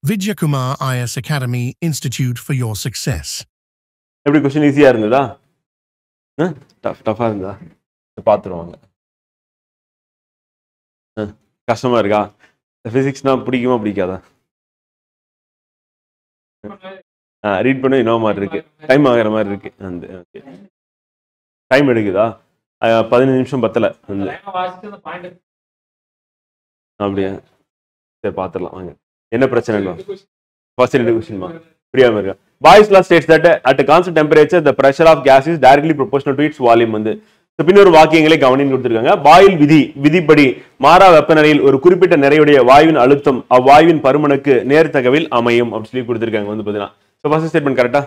Vidyakumar IS Academy Institute for your success. எப்படி question ஈஸியா இருந்ததா? டஃபா இருந்தா? பார்த்துருவாங்க. கஷ்டமா இருக்கா? பிசிக்ஸ்னா பிடிக்குமா பிடிக்காதா? ரீட் பண்ண இன்னொரு மாதிரி இருக்கு, டைம் ஆகிற மாதிரி இருக்கு. அந்த டைம் எடுக்குதா? 15 நிமிஷம் பத்தல. அப்படியா? சரி பார்த்துடலாம் வாங்க. என்ன பிரச்சனை இல்லை. ஃபர்ஸ்ட் ரெண்டு கொஸ்டின் புரியாம இருக்கா? Boyle's law states that at a constant temperature the pressure of gas is directly proportional to its volume. வந்து பின்னொரு வாக்கியங்களை கவனின்னு கொடுத்துருக்காங்க. பாயில் விதிப்படி மாறா வெப்பநிலையில் ஒரு குறிப்பிட்ட நிறையுடைய வாயுவின் அழுத்தம் அவ்வாயுவின் பருமனுக்கு நேர்த்தகவில் அமையும் அப்படின்னு சொல்லி கொடுத்துருக்காங்க. வந்து பார்த்தீங்கன்னா ஃபர்ஸ்ட் ஸ்டேட்மெண்ட் கரெக்டா?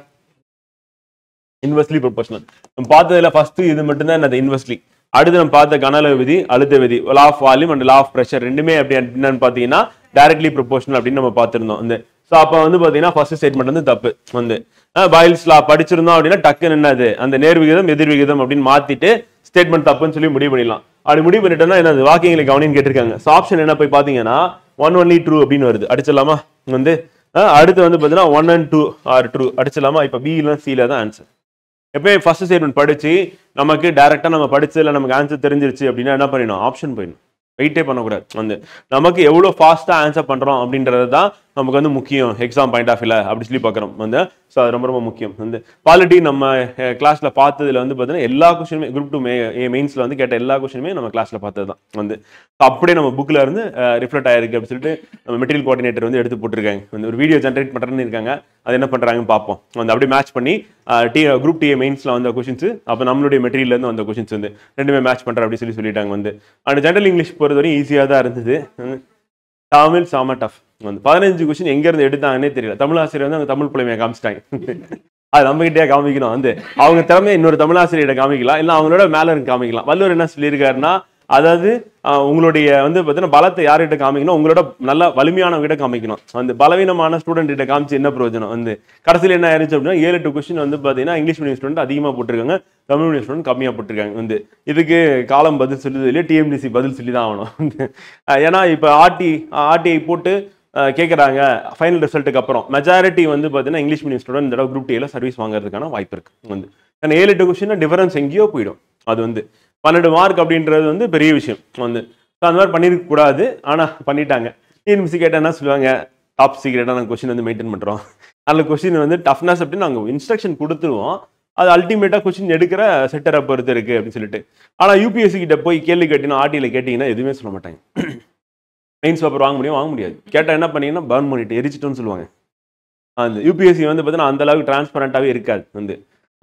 இன்வெர்ஸ்லி ப்ரொபோர்ஷனல் நம்ம பார்த்ததுல ஃபர்ஸ்ட் இது மட்டும்தான் என்னது இன்வெர்ஸ்லி. அடுத்து நம்ம பார்த்த கனஅளவு விதி, அழுத்த விதி, law of volume and law of pressure ரெண்டுமே அப்படி என்னன்னு பார்த்தீங்கன்னா டைரக்ட்லி ப்ரொபோர்ஷனல் அப்படின்னு நம்ம பார்த்துருந்தோம். இந்த ஸோ அப்போ வந்து பார்த்தீங்கன்னா ஃபர்ஸ்ட் ஸ்டேட்மெண்ட் வந்து தப்பு. வந்து பாயில்ஸ் லா படிச்சிருந்தோம் அப்படின்னா டக்குன்னு என்னது அந்த நேர் விகிதம் எதிர் விகிதம் அப்படின்னு மாத்திட்டு ஸ்டேட்மெண்ட் தப்புன்னு சொல்லி முடிவு பண்ணிடலாம். அப்படி முடிவு பண்ணிட்டோம்னா என்னது வாக்கியங்களை கவனின்னு கேட்டிருக்காங்க. ஸோ ஆப்ஷன் என்ன போய் பார்த்தீங்கன்னா 1 only true அப்படின்னு வருது. அடிச்சிடலாமா? வந்து அடுத்து வந்து பார்த்தீங்கன்னா 1 and 2 are true அடிச்சிடலாமா? இப்போ பி இல்லை சில தான் ஆன்சர். எப்பயும் ஃபர்ஸ்ட் ஸ்டேட்மெண்ட் படிச்சு நமக்கு டைரக்டா நம்ம படிச்சதுல நமக்கு ஆன்சர் தெரிஞ்சிருச்சு அப்படின்னா என்ன பண்ணிடணும்? ஆப்ஷன் போயிடணும். வெயிட்டே பண்ணக்கூடாது. வந்து நமக்கு எவ்வளோ ஃபாஸ்ட்டாக ஆன்சர் பண்ணுறோம் அப்படின்றது தான் நமக்கு வந்து முக்கியம் எக்ஸாம் பாயிண்ட் ஆஃப் வியூல அப்படி சொல்லி பார்க்குறோம். வந்து ஸோ அது ரொம்ப ரொம்ப முக்கியம். வந்து பாலிட்டி நம்ம கிளாஸில் பார்த்ததுல வந்து பார்த்தீங்கன்னா எல்லா கொஸ்டினுமே குரூப் 2 மெயின்ஸில் வந்து கேட்ட எல்லா கொஸ்டினுமே நம்ம கிளாஸில் பார்த்தது தான். வந்து அப்படியே நம்ம புக்கில் இருந்து ரிஃப்ளெக்ட் ஆயிருக்கு அப்படின்னு சொல்லிட்டு நம்ம மெட்டீரியல் கோஆர்டினேட்டர் வந்து எடுத்து போட்டிருக்காங்க. வந்து ஒரு வீடியோ ஜென்ரேட் பண்ணுறேன்னு இருக்காங்க. அது என்ன பண்ணுறாங்கன்னு பார்ப்போம். வந்து அப்படியே மேட்ச் பண்ணி குரூப் டிஏ மெயின்ஸில் வந்த கொஸ்டின்ஸ் அப்போ நம்மளுடைய மெட்டீரியல்லேருந்து வந்த கொஸ்டின்ஸ் வந்து ரெண்டுமே மேட்ச் பண்ணுற அப்படின்னு சொல்லிட்டாங்க. வந்து அண்ட் ஜென்ரல் இங்கிலீஷ் பொறுத்தவரையும் ஈஸியாக தான் இருந்தது. தமிழ் சாம டஃப். வந்து 15 கொஸ்டின் எங்கேருந்து எடுத்தாங்கன்னே தெரியல. தமிழ் ஆசிரியர் வந்து அவங்க தமிழ் புலமையை காமிச்சிட்டாங்க. அது நம்ம கிட்டே காமிக்கணும். வந்து அவங்க திறமையை இன்னொரு தமிழ் ஆசிரியரை காமிக்கலாம், இல்லை அவங்களோட மேலே இருக்கு காமிக்கலாம். வள்ளுவர் என்ன சொல்லியிருக்காருன்னா, அதாவது உங்களுடைய வந்து பார்த்தீங்கன்னா பலத்தை யார்கிட்ட காமிக்கணும்? உங்களோட நல்ல வலிமையானவங்கிட்ட காமிக்கணும். அந்த பலவீனமான ஸ்டூடெண்ட் கிட்ட காமிச்சு என்ன பிரயோஜனம்? வந்து கடைசியில் என்ன ஆயிருச்சு அப்படின்னா 7-8 கொஸ்டின் வந்து பார்த்தீங்கன்னா இங்கிலீஷ் மீடியம் ஸ்டூடெண்ட் அதிகமாக போட்டிருக்காங்க, தமிழ் மீடியம் ஸ்டூடெண்ட் கம்மியாக போட்டிருக்காங்க. வந்து இதுக்கு காலம் பதில் சொல்லுது இல்லையா? டிஎம்டிசி பதில் சொல்லி தான் ஆகணும். ஏன்னா இப்போ ஆர்டிஐ போட்டு கேட்குறாங்க ஃபைனல் ரிசல்ட்டுக்கு அப்புறம் மெஜாரிட்டி வந்து பார்த்தீங்கன்னா இங்கிலீஷ் மீடியம் ஸ்டூடெண்ட் இந்த தடவை குரூப் டிஏல சர்வீஸ் வாங்குறதுக்கான வாய்ப்பு இருக்கு. வந்து ஏன்னா 7-8 கொஸ்டின் டிஃபரன்ஸ் எங்கேயோ போயிடும். அது வந்து 12 மார்க் அப்படின்றது வந்து பெரிய விஷயம். வந்து அந்த மாதிரி பண்ணிருக்க கூடாது, ஆனால் பண்ணிட்டாங்க. டிஎன்பிசி கேட்டால் என்ன சொல்லுவாங்க? டாப் சீக்ரெட்டாக நாங்கள் கொஸ்டின் வந்து மெயின்டைன் பண்ணுறோம். அதில் கொஸ்டின் வந்து டஃப்னஸ் அப்படின்னு நாங்கள் இன்ஸ்ட்ரக்ஷன் கொடுத்துருவோம். அது அல்டிமேட்டாக கொஸ்டின் எடுக்கிற செட்டரை பொறுத்து இருக்குது அப்படின்னு சொல்லிட்டு. ஆனால் யூபிஎஸ்சி கிட்ட போய் கேள்வி கேட்டீங்கன்னா ஆர்டியில் கேட்டிங்கன்னா எதுவுமே சொல்ல மாட்டாங்க. மெயின்ஸ் பேப்பர் வாங்க முடியாது. கேட்டால் என்ன பண்ணீங்கன்னா பர்ன் பண்ணிட்டு எரிச்சிட்டோன்னு சொல்லுவாங்க. அந்த யூபிஎஸ்சி வந்து பார்த்தீங்கன்னா அந்த அளவுக்கு டிரான்ஸ்பரண்டாகவே இருக்காது. வந்து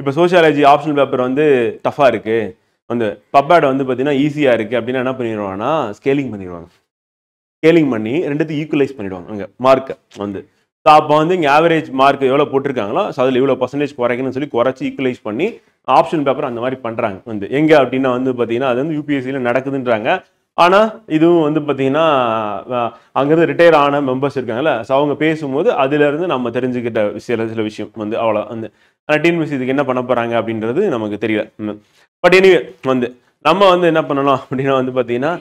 இப்போ சோஷியாலஜி ஆப்ஷனல் பேப்பர் வந்து டஃபாக இருக்குது, வந்து பப்பேட் வந்து பார்த்தீங்கன்னா ஈஸியாக இருக்குது அப்படின்னா என்ன பண்ணிடுவாங்கன்னா ஸ்கேலிங் பண்ணிடுவாங்க. ஸ்கேலிங் பண்ணி ரெண்டுத்தையும் ஈக்குவலைஸ் பண்ணிவிடுவாங்க அங்கே மார்க்கை. வந்து ஸோ அப்போ வந்து இங்கே ஆவரேஜ் மார்க் எவ்வளோ போட்டிருக்காங்களோ ஸோ அதில் இவ்வளோ பர்சன்டேஜ் குறைக்கணும்னு சொல்லி குறைச்சி ஈக்குவலைஸ் பண்ணி ஆப்ஷன் பேப்பர் அந்த மாதிரி பண்ணுறாங்க. வந்து எங்கே அப்படின்னா வந்து பார்த்தீங்கன்னா அது வந்து யூபிஎஸ்சியில் நடக்குதுன்றாங்க. ஆனால் இதுவும் வந்து பார்த்தீங்கன்னா அங்கேருந்து ரிட்டையர் ஆன மெம்பர்ஸ் இருக்காங்கல்ல, ஸோ அவங்க பேசும்போது அதிலிருந்து நம்ம தெரிஞ்சுக்கிட்ட சில விஷயம் வந்து அவ்வளோ. வந்து ஆனால் டிஎன்பிஎஸ்சி இதுக்கு என்ன பண்ண போகிறாங்க அப்படின்றது நமக்கு தெரியல. பட் எனிவே வந்து நம்ம வந்து என்ன பண்ணணும் அப்படின்னா வந்து பார்த்தீங்கன்னா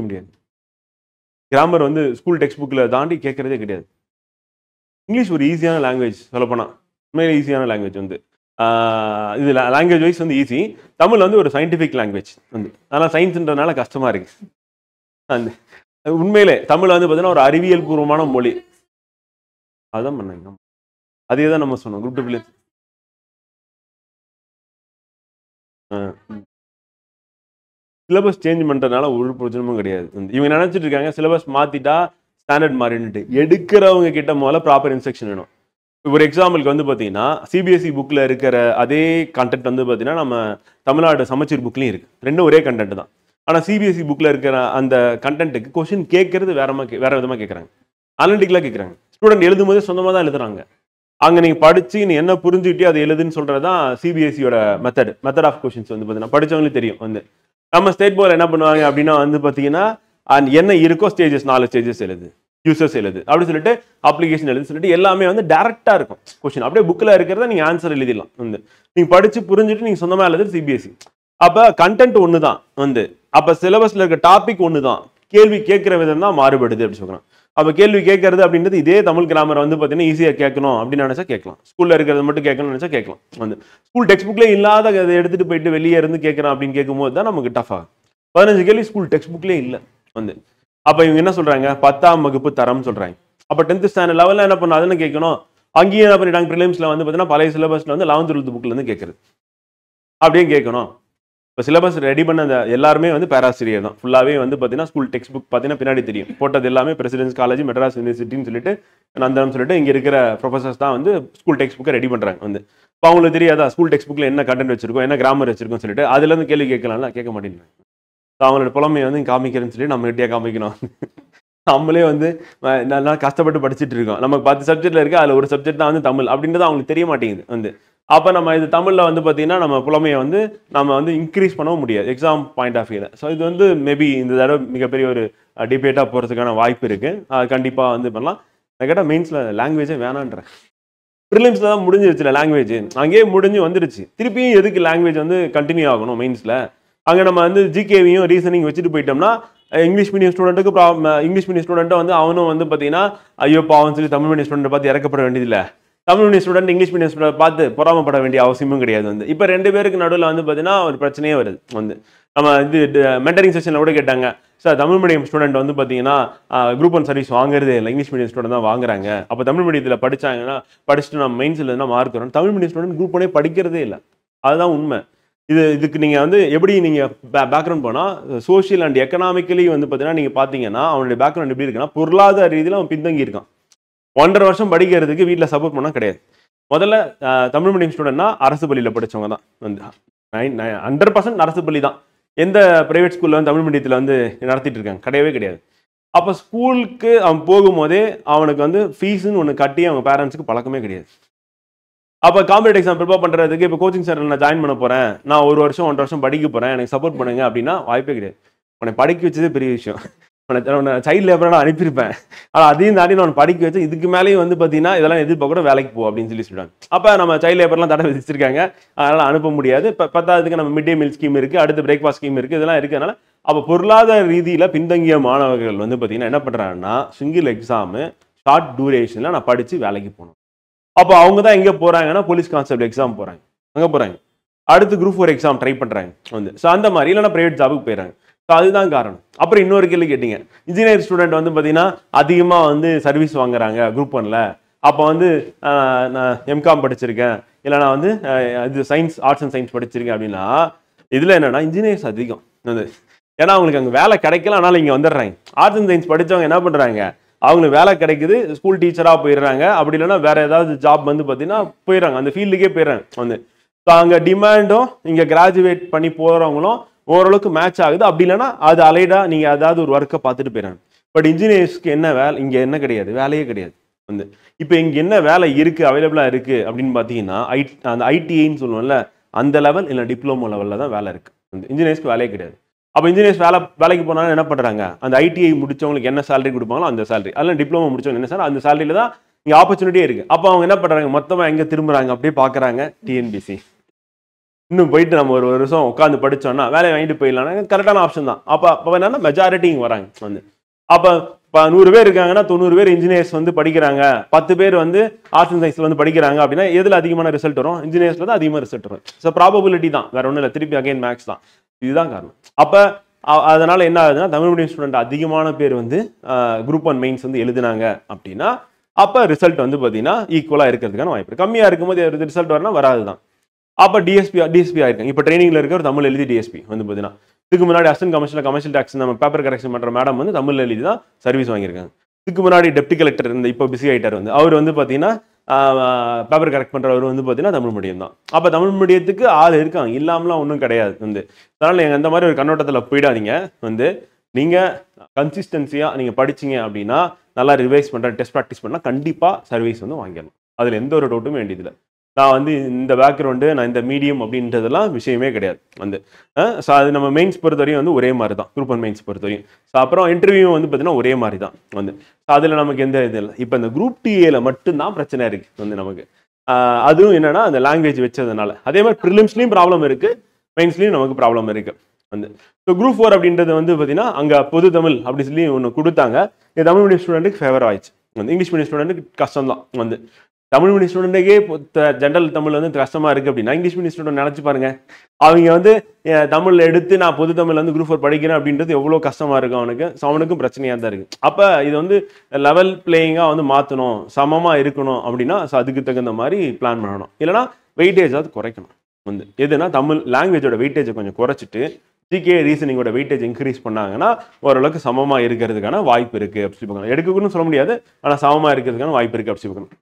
முடியாது. கிராமர் வந்து ஸ்கூல் டெக்ஸ்ட் புக்கில் தாண்டி கேட்கறதே கிடையாது. இங்கிலீஷ் ஒரு ஈஸியான லாங்குவேஜ் சொல்லப்போனால், உண்மையிலே ஈஸியான லாங்குவேஜ். வந்து இது லாங்குவேஜ் வைஸ் வந்து ஈஸி. தமிழ் வந்து ஒரு சயின்டிஃபிக் லாங்குவேஜ். வந்து அதனால் சயின்ஸ்ன்றதுனால கஷ்டமாக இருக்கு. அந்த உண்மையிலே தமிழ் வந்து பார்த்தீங்கன்னா ஒரு அறிவியல் பூர்வமான மொழி. அதுதான் பண்ணாங்க. அதே தான் நம்ம சொன்னோம் குரூப் 2 சிலபஸ் சேஞ்ச் பண்ணுறதுனால ஒரு பிரச்சனமும் கிடையாது. இவங்க நினச்சிட்டு இருக்காங்க சிலபஸ் மாற்றிட்டா ஸ்டாண்டர்ட் மாறின்ட்டு. எடுக்கிறவங்க கிட்ட முதல்ல ப்ராப்பர் இன்ஸ்ட்ரக்ஷன் வேணும். ஒரு எக்ஸாம்பிளுக்கு வந்து பார்த்தீங்கன்னா சிபிஎஸ்சி புக்கில் இருக்கிற அதே கண்டென்ட் வந்து பார்த்தீங்கன்னா நம்ம தமிழ்நாடு சமச்சீர் புக்லேயும் இருக்குது. ரெண்டும் ஒரே கண்டென்ட் தான். ஆனால் சிபிஎஸ்சி புக்கில் இருக்கிற அந்த கண்டென்ட்டுக்கு கொஸ்டின் கேட்கறது வேற விதமாக கேட்குறாங்க. அனலிட்டிக்கலாக கேட்குறாங்க. ஸ்டூடெண்ட் எழுதும்போது சொந்தமாக தான் எழுதுறாங்க. அங்கே நீங்கள் படித்து நீ என்ன புரிஞ்சுக்கிட்டே அது எழுதுன்னு சொல்கிறது தான் சிபிஎஸ்சியோட மெத்தட் ஆஃப் கொஸ்டின்ஸ். வந்து பார்த்தீங்கன்னா படித்தவங்களுக்கு தெரியும். வந்து நம்ம ஸ்டேட் போர்டில் என்ன பண்ணுவாங்க அப்படின்னா வந்து பார்த்தீங்கன்னா என்ன இருக்கோ ஸ்டேஜஸ் 4 ஸ்டேஜஸ் எழுது, யூசர்ஸ் எழுது அப்படி சொல்லிட்டு அப்ளிகேஷன் எழுது சொல்லிட்டு எல்லாமே வந்து டேரெக்டாக இருக்கும் கொஸ்டின். அப்படியே புக்கில் இருக்கிறத நீங்கள் ஆன்சர் எழுதிடலாம். வந்து நீங்கள் படித்து புரிஞ்சுட்டு நீங்கள் சொந்தமாக எழுதுறது சிபிஎஸ்சி. அப்போ கண்டென்ட் ஒன்று தான். வந்து அப்போ சிலபஸில் இருக்க டாபிக் ஒன்று தான். கேள்வி கேட்குற விதம் தான் மாறுபடுது அப்படின்னு சொல்கிறான். அப்போ கேள்வி கேட்கறது அப்படின்றது இதே தமிழ் கிராமரை வந்து பார்த்தீங்கன்னா ஈஸியாக கேட்கணும் அப்படின்னு நினச்சா கேட்கலாம். ஸ்கூலில் இருக்கிறது மட்டும் கேட்கணும்னு நினச்சா கேட்கலாம். வந்து ஸ்கூல் டெக்ஸ்ட் புக்லேயே இல்லாத அதை எடுத்துகிட்டு போயிட்டு வெளியே இருந்து கேட்குறான் அப்படின்னு கேட்கும்போது தான் நமக்கு டஃப் ஆகும். 15 கேள்வி ஸ்கூல் டெக்ஸ்ட் புக்லேயே இல்லை. வந்து அப்போ இவங்க என்ன சொல்கிறாங்க, 10ஆம் வகுப்பு தரம் சொல்கிறாங்க. அப்போ 10th ஸ்டாண்டர்ட் லெவலில் என்ன பண்ணணும், அதுன்னு கேட்கணும். அங்கேயும் என்ன பண்ணிட்டாங்க, ப்ரிலிம்ஸில் வந்து பார்த்தீங்கன்னா பழைய சிலபஸில் வந்து 11th 12th புக்லேருந்து கேட்குறது அப்படியே கேட்கணும். இப்போ சிலபஸ் ரெடி பண்ண அந்த எல்லாருமே வந்து பேராசிரியர் தான். ஃபுல்லாகவே வந்து பார்த்தீங்கன்னா ஸ்கூல் டெக்ஸ்ட் புக் பார்த்தீங்கன்னா பின்னாடி தெரியும் போட்டது எல்லாமே பிரசிடென்ஸ் காலேஜ், மெட்ராஸ் யூனிவர்சிட்டின்னு சொல்லிட்டு நந்தனம் சொல்லிட்டு இங்கே இருக்கிற ப்ரொஃபசர்ஸ் தான் வந்து ஸ்கூல் டெக்ஸ்ட் புக்கை ரெடி பண்ணுறாங்க. வந்து இப்போ அவங்களுக்கு தெரியாதா ஸ்கூல் டெக்ஸ்ட் புக்கில் என்ன கண்டென்ட் வச்சிருக்கோம், என்ன கிராமர் வச்சிருக்கோம் சொல்லிட்டு அதுலேருந்து கேள்வி கேட்கலாம்ல, கேட்க மாட்டேங்கிறாங்க. அவங்களோட புலமையை வந்து காமிக்கிறேன்னு சொல்லி நம்ம கிட்டே காமிக்கணும். நம்மளே வந்து நல்லா கஷ்டப்பட்டு படிச்சுட்டு இருக்கோம். நமக்கு 10 சப்ஜெக்ட்ல இருக்கு, அதில் ஒரு சப்ஜெக்ட் தான் வந்து தமிழ் அப்படின்றது அவங்களுக்கு தெரிய மாட்டேங்குது. வந்து அப்போ நம்ம இது தமிழில் வந்து பார்த்தீங்கன்னா நம்ம புலமையை வந்து நம்ம வந்து இன்க்ரீஸ் பண்ணவும் முடியாது எக்ஸாம் பாயிண்ட் ஆஃப் வியூவில். ஸோ இது வந்து மேபி இந்த தடவை மிகப்பெரிய ஒரு டிபேட்டாக போகிறதுக்கான வாய்ப்பு இருக்குது. அது கண்டிப்பாக வந்து பண்ணலாம். நான் கேட்டால் மெயின்ஸில் லாங்குவேஜே வேணான்றேன். ப்ரிலிம்ஸில் தான் முடிஞ்சிருச்சுல லாங்குவேஜ், அங்கேயே முடிஞ்சு வந்துருச்சு. திருப்பியும் எதுக்கு லாங்குவேஜ் வந்து கண்டினியூ ஆகணும் மெயின்ஸில்? அங்கே நம்ம வந்து ஜிகேவையும் ரீசனிங் வச்சுட்டு போயிட்டோம்னா இங்கிலீஷ் மீடியம் ஸ்டூடெண்ட்டுக்கு இங்கிலீஷ் மீடியம் ஸ்டூடெண்ட்டை வந்து அவனும் வந்து பார்த்தீங்கன்னா ஐயோ பாவம் சொல்லி தமிழ் மீடியம் ஸ்டூடெண்ட்டை பார்த்து இறக்கப்பட வேண்டியதில்லை. Tamil medium student English medium student பார்த்து பொறாமப்பட வேண்டிய அவசியமும் கிடையாது. வந்து இப்போ 2 பேருக்கு நடுவில் வந்து பார்த்தீங்கன்னா ஒரு பிரச்சனையே வருது. வந்து நம்ம இது மென்டரிங் செஷனில் கூட கேட்டாங்க, சார் தமிழ் மீடியம் ஸ்டூடெண்ட் வந்து பார்த்தீங்கன்னா குரூப் 1 சர்வீஸ் வாங்குறதே இல்லை, இங்கிலீஷ் மீடியம் ஸ்டூடெண்ட் தான் வாங்குறாங்க. அப்போ தமிழ் மீடியத்தில் படித்தாங்கன்னா படிச்சுட்டு நம்ம மெயின்ஸில் இருந்தால் மார்க் வரும். தமிழ் மீடியம் ஸ்டூடெண்ட் குரூப் 1 படிக்கிறதே இல்லை. அதுதான் உண்மை. இதுக்கு நீங்கள் வந்து எப்படி நீங்கள் பேக்ரவுண்ட் போனால் சோஷியல் அண்ட் எக்கனாமிக்கலி வந்து பார்த்தீங்கன்னா நீங்கள் பார்த்தீங்கன்னா அவனுடைய பேக்ரவுண்ட் எப்படி இருக்குன்னா பொருளாதார ரீதியில் அவன் பின்தங்கி இருக்கான். 1.5 வருஷம் படிக்கிறதுக்கு வீட்டில் சப்போர்ட் பண்ணால் கிடையாது. முதல்ல தமிழ் மீடியம் ஸ்டூடெண்ட்னா அரசு பள்ளியில் படித்தவங்க தான். வந்து 100% அரசு பள்ளி தான். எந்த ப்ரைவேட் ஸ்கூலில் வந்து தமிழ் மீடியத்தில் வந்து நடத்திட்டு இருக்காங்க? கிடையவே கிடையாது. அப்போ ஸ்கூலுக்கு அவன் போகும்போதே அவனுக்கு வந்து ஃபீஸுன்னு ஒன்று கட்டி அவங்க பேரண்ட்ஸுக்கு பழக்கமே கிடையாது. அப்போ காம்படிட்டிவ் எக்ஸாம் ப்ரிப்பேர் பண்ணுறதுக்கு இப்போ கோச்சிங் சென்டரில் நான் ஜாயின் பண்ண போகிறேன், நான் 1 வருஷம் 1.5 வருஷம் படிக்க போகிறேன், எனக்கு சப்போர்ட் பண்ணுங்க அப்படின்னா வாய்ப்பே கிடையாது. உன்னை படிக்க வச்சதே பெரிய விஷயம். உன்னை சைல்டு லேபராக நான் அனுப்பியிருப்பேன், ஆனால் அதையும் தாண்டி நான் படிக்க வச்சு இதுக்கு மேலேயும் வந்து பார்த்தீங்கன்னா இதெல்லாம் எதிர்பார்க்க கூட வேலைக்கு போ அப்படின்னு சொல்லிட்டாங்க. அப்போ நம்ம சைல்டு லேபர்லாம் தடை விதிச்சிருக்காங்க, அதனால் அனுப்ப முடியாது. இப்போ 10ஆவதுக்கு நம்ம மிட் டே மீல் ஸ்கீம் இருக்குது, அடுத்து பிரேக்ஃபாஸ்ட் ஸ்கீம் இருக்குது, இதெல்லாம் இருக்கிறதுனால அப்போ பொருளாதார ரீதியில் பின்தங்கிய மாணவர்கள் வந்து பார்த்தீங்கன்னா என்ன பண்ணுறாங்கன்னா சிங்கிள் எக்ஸாமு ஷார்ட் டூரேஷனில் நான் படித்து வேலைக்கு போகணும். அப்போ அவங்க தான் எங்கே போகிறாங்கன்னா போலீஸ் கான்ஸ்டபிள் எக்ஸாம் போகிறாங்க, அங்கே போகிறாங்க. அடுத்து குரூப் 4 எக்ஸாம் ட்ரை பண்ணுறாங்க. வந்து ஸோ அந்த மாதிரி இல்லைன்னா ப்ரைவேட் ஜாபுக்கு போயிடறாங்க. ஸோ அதுதான் காரணம். அப்புறம் இன்னொரு கேள்வி கேட்டீங்க, இன்ஜினியர் ஸ்டூடெண்ட் வந்து பார்த்தீங்கன்னா அதிகமாக வந்து சர்வீஸ் வாங்குறாங்க குரூப் 1ல். அப்போ வந்து நான் எம்காம் படிச்சிருக்கேன், இல்லை நான் வந்து இது சயின்ஸ் ஆர்ட்ஸ் அண்ட் சயின்ஸ் படிச்சிருக்கேன் அப்படின்னா இதில் என்னென்னா இன்ஜினியர்ஸ் அதிகம். அது ஏன்னா அவங்களுக்கு அங்கே வேலை கிடைக்கல, அதனால் இங்கே வந்துடுறாங்க. ஆர்ட்ஸ் அண்ட் சயின்ஸ் படித்தவங்க என்ன பண்ணுறாங்க, அவங்களுக்கு வேலை கிடைக்குது, ஸ்கூல் டீச்சராக போயிடுறாங்க, அப்படி இல்லைன்னா வேறு ஏதாவது ஜாப் வந்து பார்த்தீங்கன்னா போயிடுறாங்க, அந்த ஃபீல்டுக்கே போயிடுறாங்க. வந்து ஸோ அங்கே டிமாண்டும் இங்கே கிராஜுவேட் பண்ணி போகிறவங்களும் ஓரளவுக்கு மேட்ச் ஆகுது. அப்படி இல்லைன்னா அது அலைடாக நீங்கள் ஏதாவது ஒரு ஒர்க்கை பார்த்துட்டு போயிடறாங்க. பட் இன்ஜினியர்ஸ்க்கு என்ன வேலை இங்கே என்ன கிடையாது, வேலையே கிடையாது. வந்து இப்போ இங்கே என்ன வேலை இருக்குது அவைலபிளாக இருக்குது அப்படின்னு பார்த்தீங்கன்னா அந்த ஐடிஐன்னு சொல்லுவோம்ல அந்த லெவல் இல்லை டிப்ளமோ லெவலில் தான் வேலை இருக்குது. வந்து இன்ஜினியர்ஸ்க்கு வேலையே கிடையாது. அப்போ இன்ஜினியர்ஸ் வேலைக்கு போனாலும் என்ன பண்ணுறாங்க, அந்த ஐடிஐ முடிச்சவங்களுக்கு என்ன சேலரி கொடுப்பாங்களோ அந்த சேலரி, அதெல்லாம் டிப்ளமோ முடிச்சவங்க என்ன சார் அந்த சேலரியில் தான் இங்கே ஆப்பர்ச்சுனிட்டியே இருக்குது. அப்போ அவங்க என்ன பண்ணுறாங்க, மொத்தமாக எங்கே திரும்புகிறாங்க, அப்படியே பார்க்குறாங்க டிஎன்பிசி. இன்னும் போயிட்டு நம்ம ஒரு வருஷம் உட்காந்து படித்தோம்னா வேலையை வாங்கிட்டு போயிடலாம், கரெக்டான ஆப்ஷன் தான். அப்போ என்னன்னா மெஜாரிட்டி இங்கே வராங்க. வந்து அப்போ இப்போ 100 பேர் இருக்காங்கன்னா 90 பேர் இன்ஜினியர்ஸ் வந்து படிக்கிறாங்க, 10 பேர் வந்து ஆர்ட்ஸ் அண்ட் சயின்ஸில் வந்து படிக்கிறாங்க அப்படின்னா எதில் அதிகமான ரிசல்ட் வரும், இன்ஜினியர்ஸில் தான் அதிகமாக ரிசல்ட் வரும். ஸோ ப்ராபபிலிட்டி தான், வேற ஒன்றும் இல்லை, திருப்பி அகைன் மேக்ஸ் தான். இதுதான் காரணம். அப்போ அதனால் என்ன ஆகுதுன்னா தமிழ் மீடியம் ஸ்டூடெண்ட் அதிகமான பேர் வந்து குரூப் 1 மெயின்ஸ் வந்து எழுதுனாங்க அப்படின்னா அப்போ ரிசல்ட் வந்து பார்த்தீங்கன்னா ஈக்குவலாக இருக்கிறதுக்கான வாய்ப்பு. கம்மியாக இருக்கும்போது ரிசல்ட் வரனா வராது தான். அப்போ டிஎஸ்பி ஆயிருக்காங்க. இப்போ ட்ரைனிங்கில் இருக்கிற தமிழ் எழுதி டிஎஸ்பி வந்து பார்த்தீங்கன்னா இதுக்கு முன்னாடி அசிஸ்டன்ட் கமர்ஷியல் டேக்ஸ் நம்ம பேப்பர் கரெக்ஷன் பண்ணுற மேடம் வந்து தமிழ் எழுதி தான் சர்வீஸ் வாங்கியிருக்காங்க. இதுக்கு முன்னாடி டெப்டி கலெக்டர் இந்த இப்போ பிஸி ஆகிட்டார் வந்து அவர் வந்து பார்த்தீங்கன்னா பேப்பர் கரெக்ட் பண்ணுறவர் வந்து பார்த்தீங்கன்னா தமிழ் மீடியம் தான். அப்போ தமிழ் மீடியத்துக்கு ஆள் இருக்காங்க, இல்லாமலாம் ஒன்றும் கிடையாது. வந்து அதனால் நீங்கள் அந்த மாதிரி ஒரு கண்ணோட்டத்தில் போயிடாதீங்க. வந்து நீங்கள் கன்சிஸ்டன்சியாக நீங்கள் படிச்சிங்க அப்படின்னா நல்லா ரிவைஸ் பண்ணுற டெஸ்ட் ப்ராக்டிஸ் பண்ணால் கண்டிப்பாக சர்வீஸ் வந்து வாங்கிடணும். அதில் எந்த ஒரு டவுட்டுமே வேண்டியதில்லை. நான் வந்து இந்த பேக்ரவுண்டு நான் இந்த மீடியம் அப்படின்றதெல்லாம் விஷயமே கிடையாது. வந்து ஸோ அது நம்ம மெயின்ஸ் பொறுத்தவரையும் வந்து ஒரே மாதிரி தான், குரூப் 1 மெயின்ஸ் பொறுத்தவரையும். ஸோ அப்புறம் இன்டர்வியூ வந்து பார்த்தீங்கன்னா ஒரே மாதிரி தான். வந்து ஸோ அதில் நமக்கு எந்த இது இல்லை. இப்போ இந்த குரூப் டிஏல மட்டும்தான் பிரச்சனை இருக்குது வந்து நமக்கு. அதுவும் என்னன்னா அந்த லாங்குவேஜ் வச்சதுனால. அதே மாதிரி ப்ரிலிம்ஸ்லையும் ப்ராப்ளம் இருக்குது, மெயின்ஸ்லையும் நமக்கு ப்ராப்ளம் இருக்குது. வந்து. ஸோ குரூப் 4 அப்படின்றது வந்து பார்த்தீங்கன்னா அங்கே பொது தமிழ் அப்படி சொல்லி ஒன்று கொடுத்தாங்க. இது தமிழ் மீடியம் ஸ்டூடெண்ட்டுக்கு ஃபேவர் ஆயிடுச்சு. வந்து இங்கிலீஷ் மீடியம் ஸ்டூடெண்ட்டுக்கு கஷ்டம் தான். வந்து தமிழ் மீடியம் ஸ்டூடெண்ட்டுக்கே ஜென்ரல் தமிழ் வந்து கஷ்டமாக இருக்குது அப்படின்னா இங்கிலீஷ் மீடியம் ஸ்டூடெண்ட் நினச்சி பாருங்க, அவங்க வந்து தமிழ் எடுத்து நான் பொது தமிழ் வந்து குரூப் 4 படிக்கிறேன் அப்படின்றது எவ்வளோ கஷ்டமாக இருக்கும் அவனுக்கு. ஸோ அவனுக்கும் பிரச்சனையாக தான் இருக்குது. அப்போ இது வந்து லெவல் பிளேயிங்காக வந்து மாற்றணும், சமமாக இருக்கணும் அப்படின்னா ஸோ அதுக்கு தகுந்த மாதிரி பிளான் பண்ணணும். இல்லைனா வெயிட்டேஜாவது குறைக்கணும். வந்து எதுனா தமிழ் லாங்குவேஜோட வெயிட்டேஜை கொஞ்சம் குறைச்சிட்டு ஜிகே ரீசனிங்கோட வெயிட்டேஜ் இன்க்ரீஸ் பண்ணாங்கன்னா ஓரளவுக்கு சமமாக இருக்கிறதுக்கான வாய்ப்பு இருக்குது அப்படி சொல்லி பார்க்கணும். எடுக்கணும்னு சொல்ல முடியாது, ஆனால் சமமாக இருக்கிறதுக்கான வாய்ப்பு இருக்குது அப்படி சொல்லி பார்க்கணும்.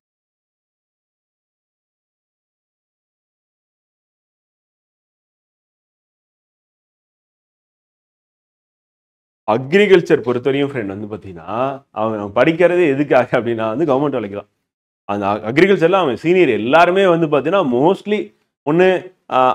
அக்ரிகல்ச்சர் பொறுத்தவரையும் ஃப்ரெண்ட் வந்து பார்த்தீங்கன்னா அவன் படிக்கிறது எதுக்காக அப்படின்னா வந்து கவர்மெண்ட் வேலைக்கு தான். அந்த அக்ரிகல்ச்சரில் அவன் சீனியர் எல்லாருமே வந்து பார்த்தீங்கன்னா மோஸ்ட்லி ஒன்று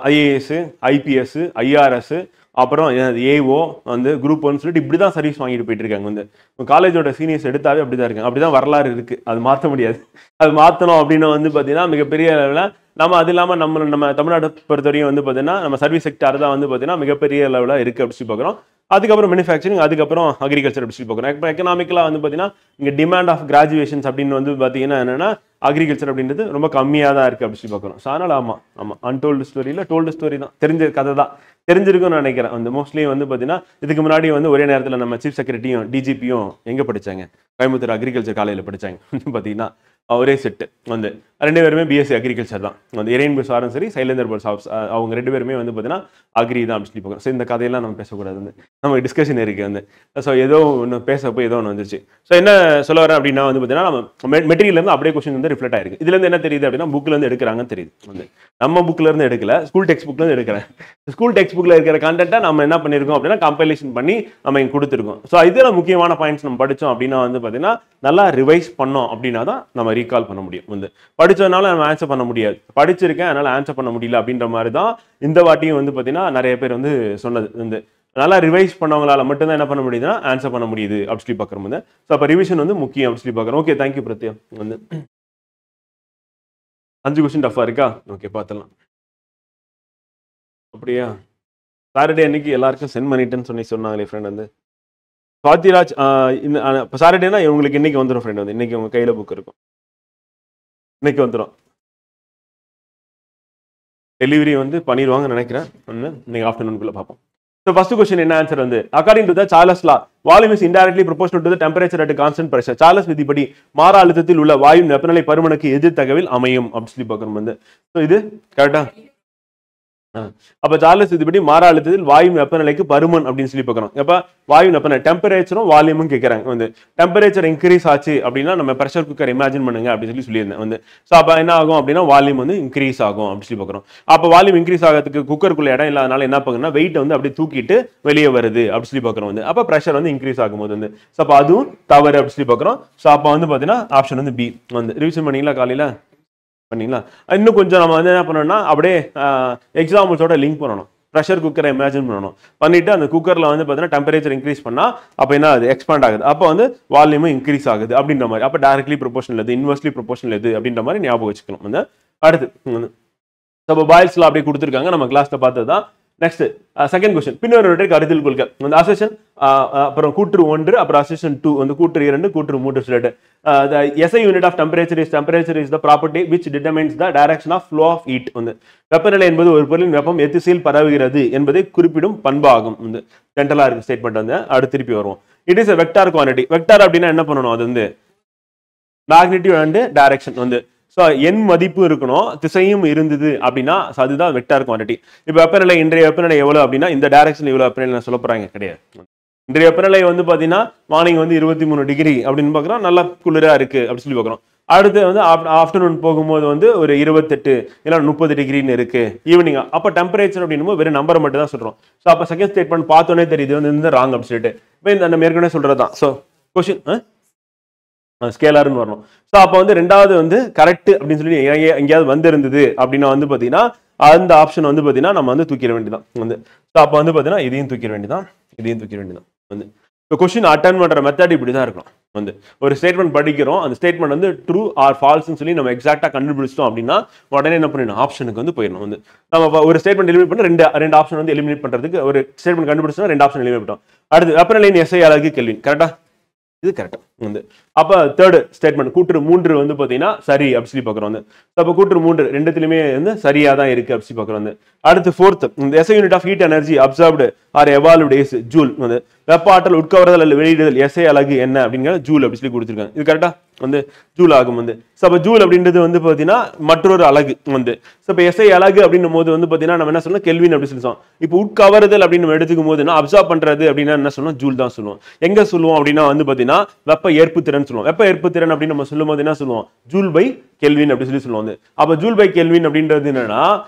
ஐஏஎஸ், ஐபிஎஸ், ஐஆர்எஸ், அப்புறம் ஏஓ வந்து குரூப் 1 சொல்லிட்டு இப்படி தான் சர்வீஸ் வாங்கிட்டு போயிட்டு இருக்காங்க. வந்து காலேஜோட சீனியர்ஸ் எடுத்தாவே அப்படி தான் இருக்காங்க. அப்படி தான் வரலாறு இருக்குது. அது மாற்ற முடியாது. அது மாற்றணும் அப்படின்னு வந்து பார்த்தீங்கன்னா மிகப்பெரிய அளவில் நம்ம அது இல்லாமல் நம்ம தமிழ்நாட்டை பொறுத்தவரையும் வந்து பார்த்தீங்கன்னா நம்ம சர்வீஸ் செக்டார் தான் வந்து பார்த்தீங்கன்னா மிகப்பெரிய அளவில் இருக்குது அப்படி சொல்லி பார்க்குறோம். அதுக்கப்புறம் மேனுஃபேக்சரிங், அதுக்கப்புறம் அக்ரிகல்ச்சர் அப்படி சொல்லி பார்க்குறோம். இப்போ எக்கனாமிக்கலாக வந்து பார்த்தீங்கன்னா இங்கே டிமாண்ட் ஆஃப் கிராஜுவேஷன்ஸ் அப்படின்னு வந்து பார்த்தீங்கன்னா என்னென்னா அக்ரிகல்ச்சர் அப்படின்றது ரொம்ப கம்மியாக தான் இருக்குது அப்படி சொல்லி பார்க்குறோம். ஸோ அதனால் ஆமாம் அன்டோல்டு ஸ்டோரியில் டோல்டு ஸ்டோரி தான், தெரிஞ்ச கதை தான், தெரிஞ்சிருக்கும்னு நினைக்கிறேன். வந்து மோஸ்ட்லி வந்து பார்த்தீங்கன்னா இதுக்கு முன்னாடி வந்து ஒரே நேரத்தில் நம்ம சீஃப் செக்ரட்டரியும் டிஜிபியும் எங்கே படித்தாங்க, கோயம்புத்தூர் அக்ரிகல்ச்சர் காலேஜில் படித்தாங்க. வந்து பார்த்தீங்கன்னா ஒரே செட்டு வந்து 2 பேருமே பிஎஸ்சி அக்ரிகல்ச்சர் தான். வந்து இறையன் சாரும் சரி, சைலேந்தர் சாப்ஸ் அவங்க 2 பேருமே வந்து பார்த்தீங்கன்னா அக்ரி தான் அப்படி சொல்லி பார்க்குறோம். ஸோ இந்த கதையெல்லாம் நம்ம பேசக்கூடாது. வந்து நம்ம டிஸ்கஷன் இருக்குது. வந்து ஸோ ஏதோ ஒன்று பேசப்போ ஏதோ ஒன்று வந்துருச்சு. ஸோ என்ன சொல்ல வரேன் அப்படின்னா வந்து பார்த்தீங்கன்னா நம்ம மெட்டீரியல்லேருந்து அப்படியே கொஸ்டின் வந்து ரிஃப்ளெக்ட் ஆயிருக்கு. இதுலேருந்து என்ன தெரியுது அப்படின்னா புக்லேருந்து எடுக்கிறாங்கன்னு தெரியுது. வந்து நம்ம புக்லேருந்து எடுக்கல, ஸ்கூல் டெக்ஸ்ட் புக்லேருந்து எடுக்கிறேன். ஸ்கூல் டெக்ஸ்ட் புக்கில் இருக்கிற கண்டென்ட்டை நம்ம என்ன பண்ணியிருக்கோம் அப்படின்னா கம்பைலேஷன் பண்ணி நம்ம இங்கே கொடுத்துருக்கோம். ஸோ இதில் முக்கியமான பாயிண்ட்ஸ் நம்ம படித்தோம் அப்படின்னா வந்து பார்த்தீங்கன்னா நல்லா ரிவைஸ் பண்ணோம் அப்படின்னா தான் நம்ம ரீகால் பண்ண முடியும். வந்து படித்ததுனால நம்ம ஆன்சர் பண்ண முடியாது, படிச்சிருக்கேன் அதனால் ஆன்சர் பண்ண முடியல அப்படின்ற மாதிரி தான் இந்த வாட்டியும் வந்து பார்த்தீங்கன்னா நிறைய பேர் வந்து சொன்னது. வந்து நல்லா ரிவைஸ் பண்ணவங்களால மட்டும்தான் என்ன பண்ண முடியுதுன்னா ஆன்சர் பண்ண முடியுது அப்படி சொல்லி பார்க்குறோம். வந்து ஸோ அப்போ ரிவிஷன் வந்து முக்கியம் அப்படி சொல்லி பார்க்குறோம். Okay, thank you Pratya. வந்து 5 கொஸ்டின் டஃபாக இருக்கா? ஓகே, பார்த்துலாம். அப்படியா? சாட்டர்டே அன்னைக்கு எல்லாருக்கும் சென்ட் பண்ணிட்டேன்னு சொன்னாங்களே ஃப்ரெண்ட். வந்து சுவாதிராஜ் இப்போ சாட்டர்டேனா உங்களுக்கு இன்னைக்கு வந்துடும் ஃப்ரெண்ட். வந்து இன்னைக்கு உங்கள் கையில் புக் இருக்கும், இன்னைக்கு வந்துடும். டெலிவரி வந்து பண்ணிடுவாங்கன்னு நினைக்கிறேன். ஒன்று இன்னைக்கு ஆஃப்டர்நூனுக்குள்ள பார்ப்போம். ஸோ ஃபர்ஸ்ட் கொஸ்டின் என்ன ஆன்சர் வந்து according to the Charles law volume is indirectly proportional to the temperature at constant pressure. Charles விதிப்படி மாறா அழுத்தத்தில் உள்ள வாயு வெப்பநிலை பருமனுக்கு எதிர் தகவில் அமையும் அப்படி சொல்லி பார்க்கணும். வந்து ஸோ இது கரெக்டா? அப்ப சார்லஸ் விதிப்படி மாறா அழுத்தத்தில் வாயு வெப்பநிலைக்கு பருமன் அப்படின்னு சொல்லி பார்க்கணும். அப்ப வாயு வெப்பநிலை டெம்பரேச்சரும் வால்யூமும் கேட்கறாங்க. வந்து டெம்பரேச்சர் இன்க்ரீஸ் ஆச்சு அப்படின்னா நம்ம ப்ரெஷர் குக்கர் இமேஜின் பண்ணுங்க அப்படின்னு சொல்லியிருந்தேன். வந்து ஸோ அப்போ என்ன ஆகும் அப்படின்னா வால்யூம் வந்து இன்க்ரீஸ் ஆகும் அப்படின்னு சொல்லி பார்க்குறோம். அப்போ வால்யூம் இன்க்ரீஸ் ஆகிறதுக்கு குக்கருக்குள்ள இடம் இல்லாதனால என்ன பண்ணுன்னா வெயிட் வந்து அப்படியே தூக்கிட்டு வெளியே வருது அப்படி சொல்லி பார்க்குறோம். வந்து அப்போ ப்ரெஷர் வந்து இன்க்ரீஸ் ஆகும்போது வந்து ஸோ அப்போ அதுவும் தவறு அப்படி சொல்லி பார்க்குறோம். ஸோ அப்போ வந்து பார்த்தீங்கன்னா ஆப்ஷன் வந்து பி. வந்து ரிவிஷன் பண்ணீங்களா காலையில்? பண்ணீங்களா? இன்னும் கொஞ்சம் நம்ம வந்து என்ன பண்ணணும்னா அப்படியே எக்ஸாம்பிள்ஸோட லிங்க் பண்ணணும். ப்ரெஷர் குக்கரை இமேஜின் பண்ணணும். பண்ணிட்டு அந்த குக்கரில் வந்து பார்த்தீங்கன்னா டெம்பரேச்சர் இன்க்ரீஸ் பண்ணால் அப்போ என்ன அது எக்ஸ்பாண்ட் ஆகுது, அப்போ வந்து வால்யூமும் இன்க்ரீஸ் ஆகுது அப்படின்ற மாதிரி. அப்போ டைரக்ட்லி ப்ரொபோஷனல் எது, இன்வெர்ஸ்லி ப்ரொபோஷனல் எது அப்படின்ற மாதிரி ஞாபகம் வச்சுக்கணும். வந்து அடுத்து இப்போ பாயில்ஸ்லாம் அப்படியே கொடுத்துருக்காங்க, நம்ம கிளாஸில் பார்த்தது தான். நெக்ஸ்ட் செகண்ட் கொஸ்டின் பின்வருவற்றை கருத்தில் கொள்க. அந்த அசெஷன் அப்புறம் கூற்று 1, அப்புறம் அசெஷன் 2 வந்து கூற்று 2, கூற்று 3 சொல்லிட்டு the SI unit of temperature is the property which determines the direction of flow of heat. வந்து வெப்பநிலை என்பது ஒரு பொருளின் வெப்பம் எத்திசையில் பரவுகிறது என்பதை குறிப்பிடும் பண்பாகும். வந்து ஜென்ரலா இருக்கு ஸ்டேட்மெண்ட். வந்து அடுத்து திருப்பி வருவோம். It is a vector quantity. Vector அப்படின்னா என்ன பண்ணணும்? அது வந்து மேக்னிடியூட் அண்ட் டைரக்ஷன். வந்து ஸோ என் மதிப்பு இருக்கணும், திசையும் இருந்தது அப்படின்னா அதுதான் வெக்டார் குவான்டிட்டி. இப்போ வெப்பநிலை இன்றைய வெப்பநிலை எவ்வளோ அப்படின்னா இந்த டைரக்ஷன் எவ்வளோ வெப்பநிலை நான் சொல்ல போறாங்க கிடையாது. இன்றைய வெப்பநிலை வந்து பார்த்தீங்கன்னா மார்னிங் வந்து 23 டிகிரி அப்படின்னு பார்க்குறோம், நல்லா குளிராக இருக்கு அப்படின்னு சொல்லி பார்க்குறோம். அடுத்து வந்து ஆஃப்டர்நூன் போகும்போது வந்து ஒரு 28 இல்லை 30 டிகிரின்னு இருக்கு ஈவினிங். அப்போ டெம்பரேச்சர் அப்படின்னும் வெறும் நம்பரை மட்டும் தான் சொல்கிறோம். ஸோ அப்போ செகண்ட் ஸ்டேட்மெண்ட் பார்த்தோன்னே தெரியுது வந்து இந்த ராங் அப்படின்னு சொல்லிட்டு. இப்போ இந்த நம்ம ஏற்கனவே சொல்கிறது தான். ஸோ கொஸ்டின் ஸ்கேலார்னு வரணும். ஸோ அப்போ வந்து ரெண்டாவது வந்து கரெக்ட் அப்படின்னு சொல்லி எங்கேயாவது வந்திருந்தது அப்படின்னா வந்து பார்த்தீங்கன்னா அந்த ஆப்ஷன் வந்து பார்த்தீங்கன்னா நம்ம வந்து தூக்கிட வேண்டியதான். வந்து ஸோ அப்போ வந்து பார்த்தீங்கன்னா இதையும் தூக்கிட வேண்டியதான், இதையும் தூக்கிட வேண்டியதான். வந்து இப்போ கொஸ்டின் அட்டன் பண்ணுற மெத்தட் இப்படி தான் இருக்கணும். வந்து ஒரு ஸ்டேட்மெண்ட் படிக்கிறோம், அந்த ஸ்டேட்மெண்ட் வந்து ட்ரூ ஆர் ஃபால்ஸ்னு சொல்லி நம்ம எக்ஸாக்டாக கண்டுபிடிச்சிட்டோம் அப்படின்னா உடனே என்ன பண்ணிடணும், ஆப்ஷனுக்கு வந்து போயிடணும். வந்து நம்ம ஒரு ஸ்டேட்மெண்ட் எலிமினேட் பண்ணி ரெண்டு ஆப்ஷன் வந்து எலிமினேட் பண்ணுறதுக்கு ஒரு ஸ்டேட்மெண்ட் கண்டுபிடிச்சா 2 ஆப்ஷன் எலிமினேட் பண்ணிட்டோம். அடுத்து வெப்பநிலையின் எஸ்ஐ அலகு கெல்வின். கரெக்டா? இது கரெக்டா வந்து. அப்போ தேர்டு ஸ்டேட்மெண்ட் கூற்று 3 வந்து பார்த்தீங்கன்னா சரி அப்படி சொல்லி பார்க்குறோம். வந்து அப்போ கூற்று 3 ரெண்டுத்துலையுமே வந்து சரியாக தான் இருக்கு அப்படி சொல்லி பார்க்குறோம். வந்து அடுத்து ஃபோர்த், இந்த SI unit of heat energy absorbed or evolved is joule. வந்து வெப்ப ஆற்றல் உட்கவர்தல் அல்லது வெளியிடுதல் எஸ்ஐ அலகு என்ன அப்படிங்கிற ஜூல் அப்படி சொல்லி கொடுத்துருக்காங்க. இது கரெக்டா? வந்து ஜூல் ஆகும். வந்து அப்போ ஜூல் அப்படின்றது வந்து பார்த்தீங்கன்னா மற்றொரு அலகு. வந்து இப்போ எஸ்ஐ அலகு அப்படின்னும் போது வந்து பார்த்தீங்கன்னா நம்ம என்ன சொல்லணும், கெல்வின் அப்படி சொல்லி சொல்லுவோம். இப்போ உட்கவர்தல் அப்படின்னு நம்ம எடுத்துக்கும் போது அப்சர்வ் பண்றது அப்படின்னா என்ன சொல்லணும், ஜூல் தான் சொல்லுவோம். எங்க சொல்லுவோம் அப்படின்னா வந்து பார்த்தீங்கன்னா வெப்ப ஏற்புத்திறன் சொல்லுவோம். வெப்ப ஏற்புத்திறன் அப்படின்னு நம்ம சொல்லும் போது என்ன சொல்லுவோம், ஜூல் பை கெல்வின் அப்படி சொல்லி சொல்லுவோம். வந்து அப்போ ஜூல் பை கெல்வின் அப்படின்றது என்னன்னா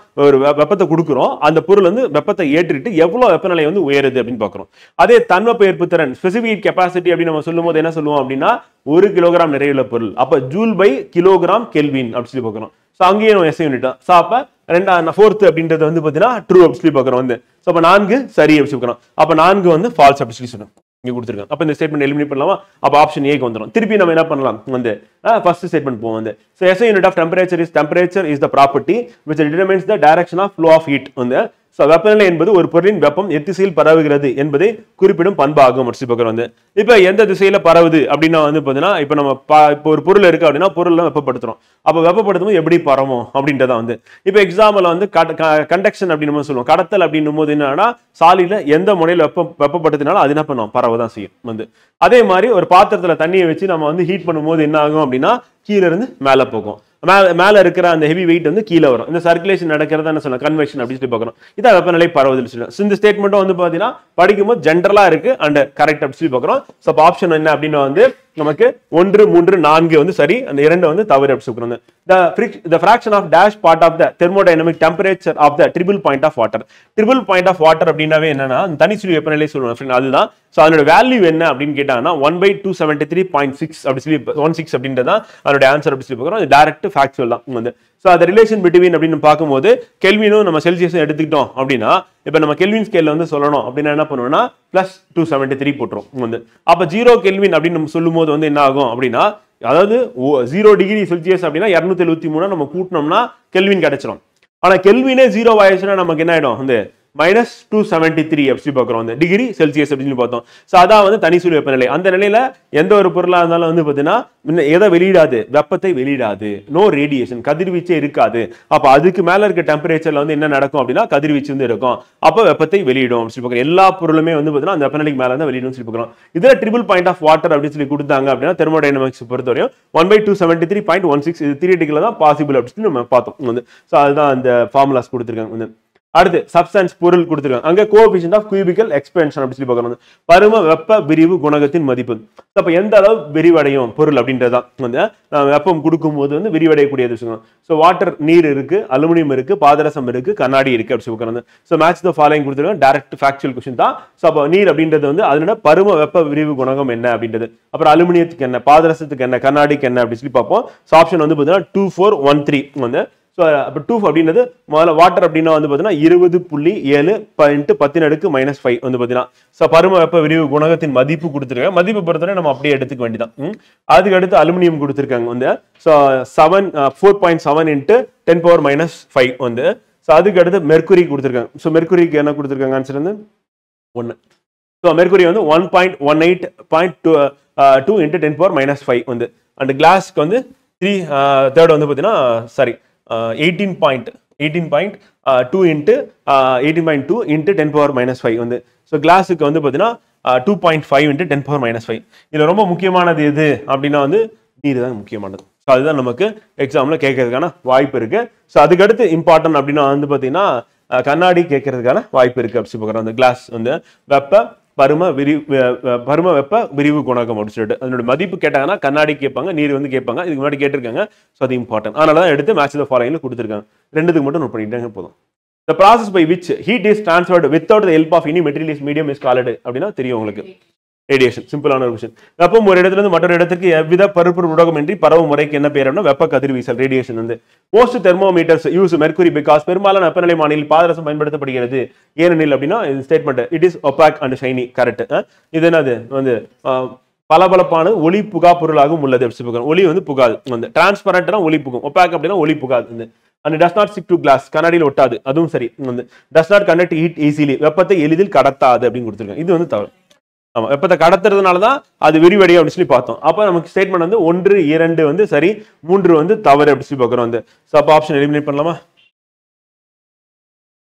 ஒரு வெப்பத்தை கொடுக்குறோம், அந்த பொருள் வந்து வெப்பத்தை ஏற்றிட்டு எவ்வளவு வெப்பநிலை வந்து உயருது அப்படின்னு பார்க்குறோம். அதே தன்வெப்ப ஏற்புத்திறன் ஸ்பெசிபிக் கெப்பாசிட்டி அப்படின்னு நம்ம சொல்லும் போது என்ன சொல்லுவோம் அப்படின்னா 1 கிலோகிராம் நிறையுள்ள பொருள். அப்ப ஜூல் பை கிலோகிராம் கெல்வின் அப்படி சொல்லி பார்க்குறோம். ஸோ அங்கேயும் எஸ்ஐ யூனிட் தான். ஸோ அப்போ ஃபோர்த் அப்படின்றது வந்து பார்த்தீங்கன்னா ட்ரூ அப்படி சொல்லி பார்க்குறோம். வந்து ஸோ அப்போ 4 சரி அப்படி சொல்லி பார்க்குறோம். அப்போ 4 வந்து ஃபால்ஸ் அப்படி சொல்லி சொன்னோம் இங்கே கொடுத்துருக்காங்க. அப்போ இந்த ஸ்டேட்மெண்ட் எலிமினேட் பண்ணலாமா? அப்போ ஆப்ஷன் ஏக்கு வந்துடும். திருப்பி நம்ம என்ன பண்ணலாம், வந்து ஃபர்ஸ்ட் ஸ்டேட்மெண்ட் போவோம். வந்து so SI unit of temperature is the property which determines the direction of flow of heat. வந்து வெப்பநிலை என்பது ஒரு பொருளின் வெப்பம் எத்திசையில் பரவுகிறது என்பதை குறிப்பிடும் பண்பாகும். வந்து இப்ப எந்த திசையில பரவுது அப்படின்னா வந்து பாத்தீங்கன்னா இப்ப நம்ம இப்போ ஒரு பொருள் இருக்கு அப்படின்னா பொருள் வெப்பப்படுத்துறோம். அப்ப வெப்பப்படுத்தும் எப்படி பரவும் அப்படின்றத வந்து இப்ப எக்ஸாம்பிள் வந்து கண்டக்ஷன் அப்படின்னு சொல்லுவோம். கடத்தல் அப்படின்னும் போது என்னன்னா சாலில எந்த முறையில் வெப்பப்படுத்தினாலும் அது என்ன பண்ணுவோம், பரவதான் செய்யும். வந்து அதே மாதிரி ஒரு பாத்திரத்துல தண்ணியை வச்சு நம்ம வந்து ஹீட் பண்ணும்போது என்ன ஆகும் அப்படின்னா கீழே இருந்து மேல போகும். மேல இருக்கிற அந்த ஹெவி வெயிட் வந்து கீழே வரும். இந்த சர்க்குலேஷன் நடக்கிறதா என்ன சொல்லலாம், கன்வெக்ஷன் அப்படின்னு சொல்லி பார்க்கணும். இதான் வெப்பநிலை பரவுதல் சொல்லலாம். இந்த ஸ்டேட்மெண்ட்டும் வந்து பாத்தீங்கன்னா படிக்கும்போது ஜென்ரலா இருக்கு அண்ட் கரெக்ட் அப்படி சொல்லி பார்க்கறோம். ஸோ ஆப்ஷன் என்ன அப்படின்னா வந்து நமக்கு 1, 3, 4 வந்து சரி, அந்த 2 வந்து தவறு அப்படி சொல்றோம். The fraction of dash part of the thermodynamic temperature of the triple point of water. Triple point of water அப்படின்னாவே என்னன்னா தனிச்சுழி வெப்பநிலை சொல்லுவோம். அதுதான். ஸோ அதோட வேல்யூ என்ன அப்படின்னு கேட்டாங்கன்னா 1/273.6 அப்படி சொல்லி 16 அப்படின்றதான் அதோட ஆன்சர் அப்படி சொல்லி பார்க்குறோம். அது டைரக்ட் ஃபேக்சுவல் தான். வந்து ஸோ அந்த ரிலேஷன் பிட்வீன் அப்படின்னு பார்க்கும்போது கெல்வினும் நம்ம செல்சியஸும் எடுத்துக்கிட்டோம் அப்படின்னா இப்போ நம்ம கெல்வின் ஸ்கேல்ல வந்து சொல்லணும் அப்படின்னா என்ன பண்ணுவோம்னா +273 போட்டுரும். வந்து அப்போ 0 கெல்வின் அப்படின்னு நம்ம சொல்லும் போது வந்து என்ன ஆகும் அப்படின்னா அதாவது 0 டிகிரி செல்சியஸ் அப்படின்னா 273 நம்ம கூட்டினோம்னா கெல்வின் கிடைச்சிடும். ஆனா கெல்வினே 0 ஆயிடுச்சுன்னா நமக்கு என்ன ஆயிடும், வந்து -273 அப்படி பார்க்குறோம். வந்து டிகிரி செல்சியஸ் அப்படின்னு பார்த்தோம். ஸோ அதான் வந்து தனிச்சுழி வெப்பநிலை. அந்த நிலையில எந்த ஒரு பொருளாக இருந்தாலும் வந்து பார்த்தீங்கன்னா எதை வெளியிடாது, வெப்பத்தை வெளியிடாது. நோ ரேடியேஷன், கதிர்வீச்சே இருக்காது. அப்போ அதுக்கு மேல இருக்க டெம்பரேச்சர்ல வந்து என்ன நடக்கும் அப்படின்னா கதிர்வீச்சு வந்து இருக்கும். அப்போ வெப்பத்தை வெளியிடும் அப்படி சொல்லி பார்க்குறோம். எல்லா பொருளுமே வந்து பார்த்தீங்கன்னா அந்த வெப்பநிலைக்கு மேல தான் வெளியிடும் சொல்லி பார்க்குறோம். இதுல ட்ரிபிள் பாயிண்ட் ஆஃப் வாட்டர் அப்படின்னு சொல்லி கொடுத்தாங்க அப்படின்னா தெர்மோடைனமிக்ஸ் பொறுத்தவரையும் 1/273.16 இது தியரிட்டிக்கலா தான் பாசிபிள் அப்படின்னு சொல்லி நம்ம பார்த்தோம். வந்து ஸோ அதுதான் அந்த ஃபார்முலாஸ் கொடுத்துருக்காங்க. வந்து அடுத்து சப்ஸ்டன்ஸ் பொருள் கொடுத்துருக்காங்க. அங்க கோஎஃபிஷியன்ட் ஆஃப் கியூபிக்கல் எக்ஸ்பென்ஷன் அப்படி சொல்லி பார்க்கணும். பரும வெப்ப விரிவு குணகத்தின் மதிப்பு. அப்ப எந்த அளவு விரிவடையும் பொருள் அப்படின்றதான் வந்து வெப்பம் கொடுக்கும் போது வந்து விரிவடையக்கூடியது. ஸோ வாட்டர், நீர் இருக்கு, அலுமினியம் இருக்கு, பாதரசம் இருக்கு, கண்ணாடி இருக்கு அப்படி சொல்லி. ஸோ மேட்ச் த ஃபாலோயிங் கொடுத்துருக்காங்க. டைரக்ட் ஃபேக்சுவல் கொஸ்டின் தான். ஸோ அப்போ நீர் அப்படின்றது வந்து அதனோட பரும வெப்ப விரிவு குணகம் என்ன அப்படின்றது. அப்புறம் அலுமினியத்துக்கு என்ன, பாதரசத்துக்கு என்ன, கண்ணாடிக்கு என்ன அப்படி சொல்லி பார்ப்போம். ஸோ ஆப்ஷன் வந்து பார்த்தீங்கன்னா 2413 வந்து. ஸோ அப்போ 2 அப்படின்றது முதல்ல வாட்டர் அப்படின்னா வந்து பார்த்தீங்கன்னா 20.7 × 10⁻⁻5 வந்து பார்த்தீங்கன்னா ஸோ பரும வெப்ப விரிவு குணகத்தின் மதிப்பு கொடுத்துருக்காங்க. மதிப்பு பொறுத்தவரை நம்ம அப்படியே எடுத்துக்க வேண்டியதான். அதுக்கு அடுத்து அலுமினியம் கொடுத்துருக்காங்க. வந்து ஸோ 4.7 × 10⁻⁻5 வந்து. ஸோ அதுக்கு அடுத்து மெர்க்குரி கொடுத்துருக்காங்க. ஸோ மெர்க்குரிக்கு என்ன கொடுத்துருக்காங்க ஆன்சர் வந்து 1. ஸோ மெர்க்குரி வந்து 1.18.2 × 10⁻⁻5 வந்து. அண்ட் கிளாஸ்க்கு வந்து 3 தேர்ட் வந்து பார்த்தீங்கன்னா சாரி 18.2 × 10⁻⁻5 வந்து. ஸோ கிளாஸுக்கு வந்து பார்த்தீங்கன்னா 2.5 × 10⁻⁻5. இதில் ரொம்ப முக்கியமானது எது அப்படின்னா வந்து நீர் தான் முக்கியமானது. ஸோ அதுதான் நமக்கு எக்ஸாமில் கேட்கறதுக்கான வாய்ப்பு இருக்கு. ஸோ அதுக்கடுத்து இம்பார்ட்டன்ட் அப்படின்னா வந்து பார்த்தீங்கன்னா கண்ணாடி கேட்கறதுக்கான வாய்ப்பு இருக்கு அப்படி பார்க்குறோம். அந்த கிளாஸ் வந்து பரும வெப்ப விரிவு குணகம் அப்படின்னு சொல்லிட்டு அதனோட மதிப்பு கேட்டாங்கன்னா கண்ணாடி கேட்பாங்க, நீர் வந்து கேட்பாங்க. இதுக்கு முன்னாடி கேட்டிருக்காங்க. ஸோ அது இம்பார்ட்டன்ட். அதனால தான் எடுத்து மேட்ச் த ஃபாலோயிங்ல கொடுத்துருக்காங்க. ரெண்டுத்துக்கு மட்டும் நோட் பண்ணிட்டாங்க போதும். The process by which heat is transferred without the help of any material medium is called அப்படின்னா தெரியும் உங்களுக்கு. ரேடியேஷன். சிம்பிளான ஒரு விஷயம். வெப்பம் ஒரு இடத்துல இருந்து மற்றொரு இடத்துக்கு எவ்வித பருப்பு ஊடகம் இன்றி பரவும் முறைக்கு என்ன பேர் அப்படின்னா வெப்ப கதிர்வீசல், ரேடியேஷன் வந்து. Most thermometers use mercury because பெரும்பாலான வெப்பநிலை மானியில் பாதரசம் பயன்படுத்தப்படுகிறது. ஏனெனில் அப்படின்னா statement it is opaque and shiny. Correct. இது என்னது வந்து பளபளப்பான ஒளி புகா பொருளாகவும் உள்ளது அப்படி சொல்லி ஒளி வந்து புகாது வந்து டிரான்ஸ்பரண்ட்னா ஒளி புகும் ஒபாக் அப்படின்னா ஒளி புகாது வந்து and does not stick to glass கண்ணாடியில் ஒட்டாது அதுவும் சரி வந்து does not conduct heat easily வெப்பத்தை எளிதில் கடத்தாது அப்படின்னு கொடுத்துருக்காங்க இது வந்து தவறு ஆமா வெப்பத்தை கடத்துறதுனால தான் அது விரிவடையும் அப்படின்னு சொல்லி பார்த்தோம் அப்போ நமக்கு ஸ்டேட்மெண்ட் வந்து 1 2 வந்து சரி 3 வந்து தவறு அப்படி சொல்லி பார்க்குறோம் வந்து ஸோ அப்போ ஆப்ஷன் எலிமினேட் பண்ணலாமா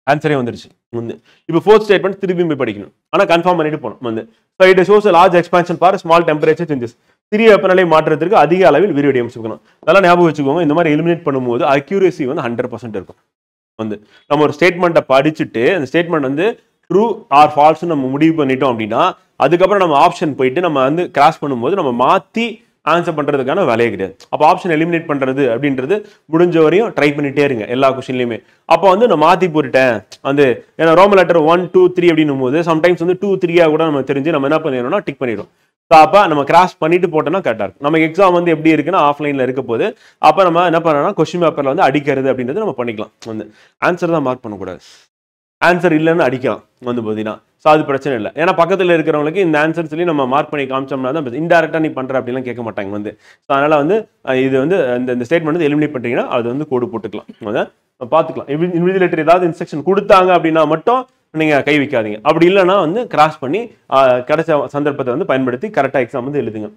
ஆன்சரே வந்துருச்சு வந்து இப்போ ஃபோர்த் ஸ்டேட்மெண்ட் திரும்பி போய் படிக்கணும் ஆனால் கன்ஃபார்ம் பண்ணிட்டு போகணும் வந்து so it shows large expansion for small temperature changes சிறிய வெப்பநிலை மாற்றத்திற்கு அதிக அளவில் விரிவடையும் சொல்லணும் அதெல்லாம் ஞாபகம் வச்சுக்கோங்க இந்த மாதிரி எலிமினேட் பண்ணும்போது அக்யூரேசி வந்து 100% இருக்கும் வந்து நம்ம ஒரு ஸ்டேட்மெண்ட்டை படிச்சுட்டு அந்த ஸ்டேட்மெண்ட் வந்து ட்ரூ ஆர் ஃபால்ஸ் நம்ம முடிவு பண்ணிட்டோம் அப்படின்னா அதுக்கப்புறம் நம்ம ஆப்ஷன் போயிட்டு நம்ம வந்து கிராஸ் பண்ணும்போது நம்ம மாற்றி ஆன்சர் பண்ணுறதுக்கான வேலையே கிடையாது அப்போ ஆப்ஷன் எலிமினேட் பண்ணுறது அப்படின்றது முடிஞ்ச வரையும் ட்ரை பண்ணிட்டே இருங்க எல்லா கொஸ்டின்லையுமே அப்போ வந்து நான் மாற்றி போட்டுட்டேன் வந்து ஏன்னா ரோமன் லெட்டர் 1 2 3 அப்படின்னும் போது சம்டைம்ஸ் வந்து 2 3 கூட நம்ம தெரிஞ்சு நம்ம என்ன பண்ணிடணும்னா டிக் பண்ணிடுவோம் ஸோ அப்போ நம்ம கிராஸ் பண்ணிட்டு போட்டோம்னா கரெக்டாக இருக்கும் நம்ம எக்ஸாம் வந்து எப்படி இருக்குன்னா ஆஃப்லைனில் இருக்க போது அப்போ நம்ம என்ன பண்ணோம்னா கொஸ்டின் பேப்பரில் வந்து அடிக்கிறது அப்படின்றது நம்ம பண்ணிக்கலாம் வந்து ஆன்சர் தான் மார்க் பண்ணக்கூடாது ஆன்சர் இல்லைன்னு அடிக்கலாம் வந்து பார்த்தீங்கன்னா ஸோ அது பிரச்சனை இல்லை ஏன்னா பக்கத்தில் இருக்கிறவங்களுக்கு இந்த ஆன்சர் சொல்லி நம்ம மார்க் பண்ணி காமிச்சோம்னா தான் இன்டெரக்டாக நீ பண்ணுற அப்படிலாம் கேட்க மாட்டாங்க வந்து ஸோ அதனால் வந்து இது வந்து இந்த ஸ்டேட்மெண்ட் வந்து எலிமினேட் பண்ணுறீங்கன்னா அது வந்து கோடு போட்டுக்கலாம் அதை பார்த்துக்கலாம் இன்விஜிலேட்டர் ஏதாவது இன்ஸ்ட்ரக்ஷன் கொடுத்தாங்க அப்படின்னா மட்டும் நீங்கள் கை வைக்காதீங்க அப்படி இல்லைன்னா வந்து கிராஸ் பண்ணி கிடைச்ச சந்தர்ப்பத்தை வந்து பயன்படுத்தி கரெக்டாக எக்ஸாம் வந்து எழுதுங்க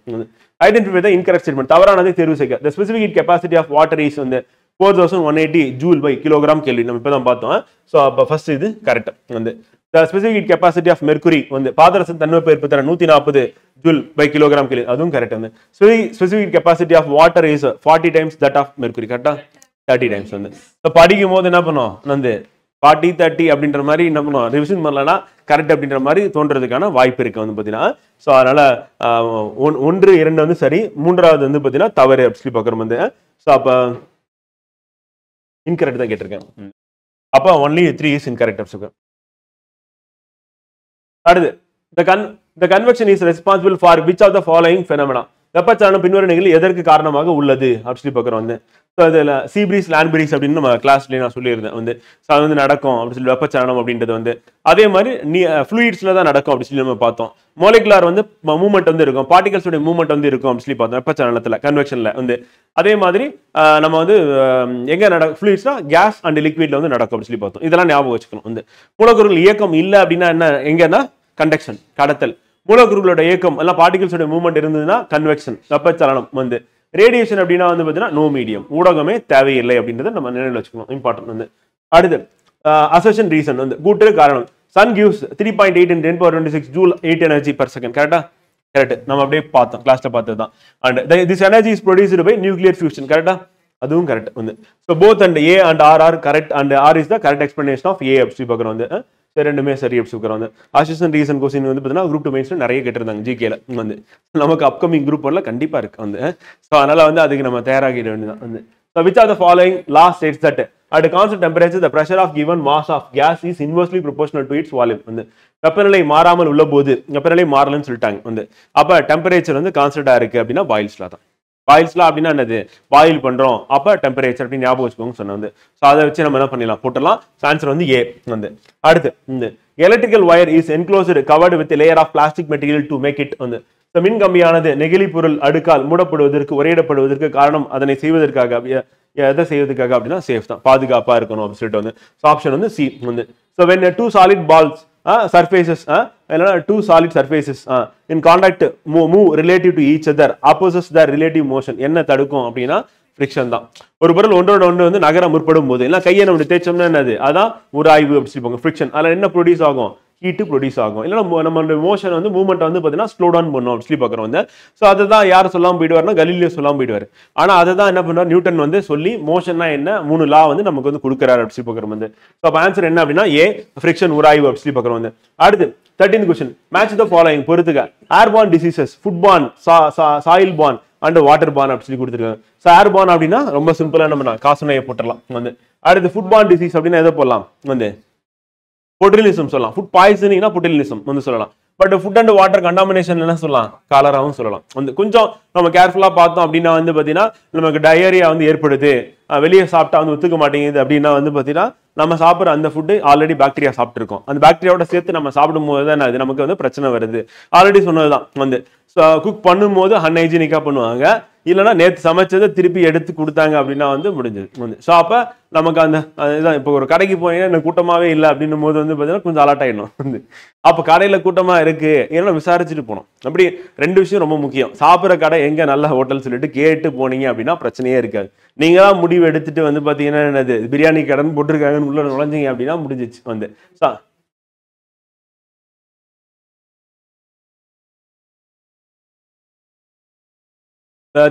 ஐடென்டிஃபை த இன்கரெக்ட் ஸ்டேட்மெண்ட் தவறானதை தேர்வு செய்ய the specific heat capacity of water is வந்து 4180 ஜூல் பை கிலோகிராம் கேள்வி நம்ம இப்போ தான் பார்த்தோம் ஸோ அப்போ ஃபர்ஸ்ட் இது கரெக்ட் வந்து the specific heat capacity of mercury வந்து பாதரசம் தன்மைப்பெயர்ப்பு தர 140 ஜூல் பை கிலோகிராம் கேள்வி அதுவும் கரெக்ட் வந்து specific capacity of water is 40 times that of mercury கரெக்டா 30 டைம்ஸ் வந்து ஸோ படிக்கும் போது என்ன பண்ணோம் வந்து 40 30 அப்படின்ற மாதிரி என்ன பண்ணுவோம் ரிவிஷன் பண்ணலன்னா கரெக்ட் அப்படின்ற மாதிரி தோன்றதுக்கான வாய்ப்பு இருக்கு வந்து பார்த்தீங்கன்னா ஸோ அதனால 1 2 வந்து சரி மூன்றாவது வந்து பார்த்தீங்கன்னா தவறு அப்படி சொல்லி பார்க்குறோம் வந்து ஸோ அப்போ இன்கரெக்ட் தான் கேட்டிருக்கேன் அப்போ ஒன்லி 3 இஸ் இன்கரெக்ட் அப்படி சொல்றேன் அடுத்து the convection is responsible for which of the following phenomena வெப்பச்சலனம் பின்வரும் நிகழ்வு எதற்கு காரணமாக உள்ளது அப்படி சொல்லி பார்க்குறோம் வந்து ஸோ அதில் சீ பிரீஸ் லேண்ட் பிரீஸ் அப்படின்னு நம்ம கிளாஸ்லேயே நான் சொல்லியிருந்தேன் வந்து ஸோ அது வந்து நடக்கும் அப்படி சொல்லி வெப்பச்சலனம் அப்படின்றது வந்து அதே மாதிரி ஃப்ளூயிட்ஸில் தான் நடக்கும் அப்படி சொல்லி நம்ம பார்த்தோம் மோலிகுலார் வந்து மூவ்மெண்ட் வந்து இருக்கும் பார்ட்டிகல்ஸோட மூவ்மெண்ட் வந்து இருக்கும் அப்படி சொல்லி பார்த்தோம் வெப்பச்சலனத்தில் கன்வெக்ஷனில் வந்து அதே மாதிரி நம்ம வந்து எங்கே ஃப்ளூயிட்ஸ்னா கேஸ் அண்ட் லிக்விட்ல வந்து நடக்கும் அப்படி சொல்லி பார்த்தோம் இதெல்லாம் ஞாபகம் வச்சுக்கணும் வந்து மூலக்கூறுகள் இயக்கம் இல்லை அப்படின்னா என்ன எங்கன்னா கண்டக்ஷன் கடத்தல் மூலக்கூறுகளோட இயக்கம் எல்லாம் பார்ட்டிகல்ஸோட மூவ்மெண்ட் இருந்ததுன்னா கன்வெக்ஷன் வெப்பச்சலனம் வந்து ரேடியேஷன் அப்படின்னா வந்து பார்த்தீங்கன்னா நோ மீடியம் ஊடகமே தேவையில்லை அப்படின்றத நம்ம நினைவில் வச்சுக்கணும் இம்பார்ட்டன்ட் வந்து அடுத்து அசர்ஷன் ரீசன் வந்து கூட்டு காரணம் sun gives 3.8 in 10⁻26 joule 8 energy per second கரெக்டா கரெக்ட் நம்ம அப்படியே பார்த்தோம் கிளாஸ்ல பார்த்தது தான் and this energy is produced by nuclear fusion கரெக்டா அதுவும் கரெக்ட் வந்து so both and A and R R correct and R is the correct explanation of A அப்படி பார்க்குறோம் வந்து ரெண்டுமே சரி அப்படி சொல்கிறோம் வந்து அசிஸ்டன்ட் ரீசன் கொஸ்டின் வந்து பார்த்தீங்கன்னா குரூப் 2 மெயின்ஸ்ல நிறைய கேட்டிருந்தாங்க ஜிகேல வந்து நமக்கு அப்கமிங் குரூப் ஒன்ல கண்டிப்பாக இருக்கு வந்து ஸோ அதனால வந்து அதுக்கு நம்ம தயாராகிட வேண்டியதான் வந்து so which are the following last states that at constant temperature the pressure of given mass of gas is inversely proportional to its volume வந்து வெப்பநிலை மாறாமல் உள்ள போது வெப்பநிலை மாறலன்னு சொல்லிட்டாங்க வந்து அப்போ டெம்பரேச்சர் வந்து கான்ஸ்டன்டா இருக்கு அப்படின்னா பாயில்ஸ்ல தான் பாயில்ஸ்லாம் அப்படின்னா என்னது பாயில் பண்றோம் அப்போ டெம்பரேச்சர் அப்படின்னு ஞாபகம் வச்சுக்கோங்க சொன்ன வந்து ஸோ அதை வச்சு நம்ம என்ன பண்ணிடலாம் போட்டலாம் ஆன்சர் வந்து ஏ வந்து அடுத்து இந்த electrical wire is enclosed covered with layer of plastic material to make it வந்து மின் கம்பியானது நெகிழி பொருள் அடுக்கால் மூடப்படுவதற்கு உரையிடப்படுவதற்கு காரணம் அதனை செய்வதற்காக எதை செய்வதற்காக அப்படின்னா சேஃப் தான் பாதுகாப்பா இருக்கணும் அப்படின்னு சொல்லிட்டு வந்து ஆப்ஷன் வந்து சி வந்து so when 2 solid balls surfaces two solid surfaces in contact move relative to each other opposes the relative motion என்ன தடுக்கும் அப்படின்னா ஃப்ரிக்ஷன் தான் ஒரு பொருள் ஒன்றோட ஒன்று வந்து நகர முற்படும் போது இல்லை கையை நம்ம தேய்ச்சோம்னா என்னது அதான் உராய்வு அப்படி சொல்லுவாங்க ஃப்ரிக்ஷன் அதில் என்ன ப்ரொடியூஸ் ஆகும் ஹீட்டு ப்ரொடியூஸ் ஆகும் இல்லை நம்ம மோஷன் வந்து மூவ்மெண்ட் வந்து பார்த்தீங்கன்னா ஸ்லோ டவுன் பண்ணும் அப்படி சொல்லி பார்க்குறோம் வந்து ஸோ அதை தான் யார் சொல்லாமல் போயிடுவார்னா கலீலியோ சொல்லாமல் போயிடுவார் ஆனால் அதை தான் என்ன பண்ணுவார் நியூட்டன் வந்து சொல்லி மோஷன்னா என்ன 3 லா வந்து நமக்கு வந்து கொடுக்குறாரு அப்படி சொல்லி பார்க்குறோம் வந்து ஸோ அப்போ ஆன்சர் என்ன அப்படின்னா ஏ ஃப்ரிக்ஷன் உராய்வு அப்படி சொல்லி பார்க்குறோம் வந்து அடுத்து 13th question match the following பொறுத்துக்க airborne diseases foodborne soil borne and water borne அப்படி சொல்லி கொடுத்துருக்காங்க ஸோ ஏர்பார்ன் அப்படின்னா ரொம்ப சிம்பிளாக நம்ம காசு நோயை போட்டுடலாம் வந்து அடுத்து ஃபுட்பார்ன் டிசீஸ் அப்படின்னா எதை போடலாம் வந்து பொட்டிலிசம் சொல்லலாம். ஃபுட் பாய்சனிங்னா பொட்டிலிசம் வந்து சொல்லலாம். But food and water contamination என்ன சொல்லலாம், காலராவும் சொல்லலாம். வந்து கொஞ்சம் நம்ம கேர்ஃபுல்லா பார்த்தோம் அப்படின்னா வந்து பாத்தீங்கன்னா நமக்கு டயரியா வந்து ஏற்படுது, வெளியே சாப்பிட்டா வந்து ஒத்துக்க மாட்டேங்குது அப்படின்னா வந்து பாத்தீங்கன்னா நம்ம சாப்பிட்ற அந்த ஃபுட்டு ஆல்ரெடி பாக்டீரியா சாப்பிட்டுருக்கோம். அந்த பாக்டீரியாவோட சேர்த்து நம்ம சாப்பிடும் போது தான் அது நமக்கு வந்து பிரச்சனை வருது. ஆல்ரெடி சொன்னதுதான் வந்து குக் பண்ணும்போது அன்ஹைஜீனிக்கா பண்ணுவாங்க, இல்லைன்னா நேற்று சமைச்சதை திருப்பி எடுத்து கொடுத்தாங்க அப்படின்னா வந்து முடிஞ்சது வந்து. ஸோ அப்போ நமக்கு அந்த இதுதான் இப்போ ஒரு கடைக்கு போனீங்கன்னா எனக்கு கூட்டமாகவே இல்லை அப்படின்னும் போது வந்து பார்த்தீங்கன்னா கொஞ்சம் அலர்ட் ஆகிடணும் வந்து. அப்போ கடையில் கூட்டமாக இருக்கு ஏன்னா விசாரிச்சுட்டு போகணும். அப்படி ரெண்டு விஷயம் ரொம்ப முக்கியம். சாப்பிட்ற கடை எங்கே நல்ல ஹோட்டல் சொல்லிட்டு கேட்டு போனீங்க அப்படின்னா பிரச்சனையே இருக்காது. நீங்கள் தான் முடிவு எடுத்துட்டு வந்து பார்த்தீங்கன்னா என்னது பிரியாணி கடன் போட்டிருக்காங்கன்னு உள்ள நுழைஞ்சிங்க அப்படின்னா முடிஞ்சிச்சு வந்து.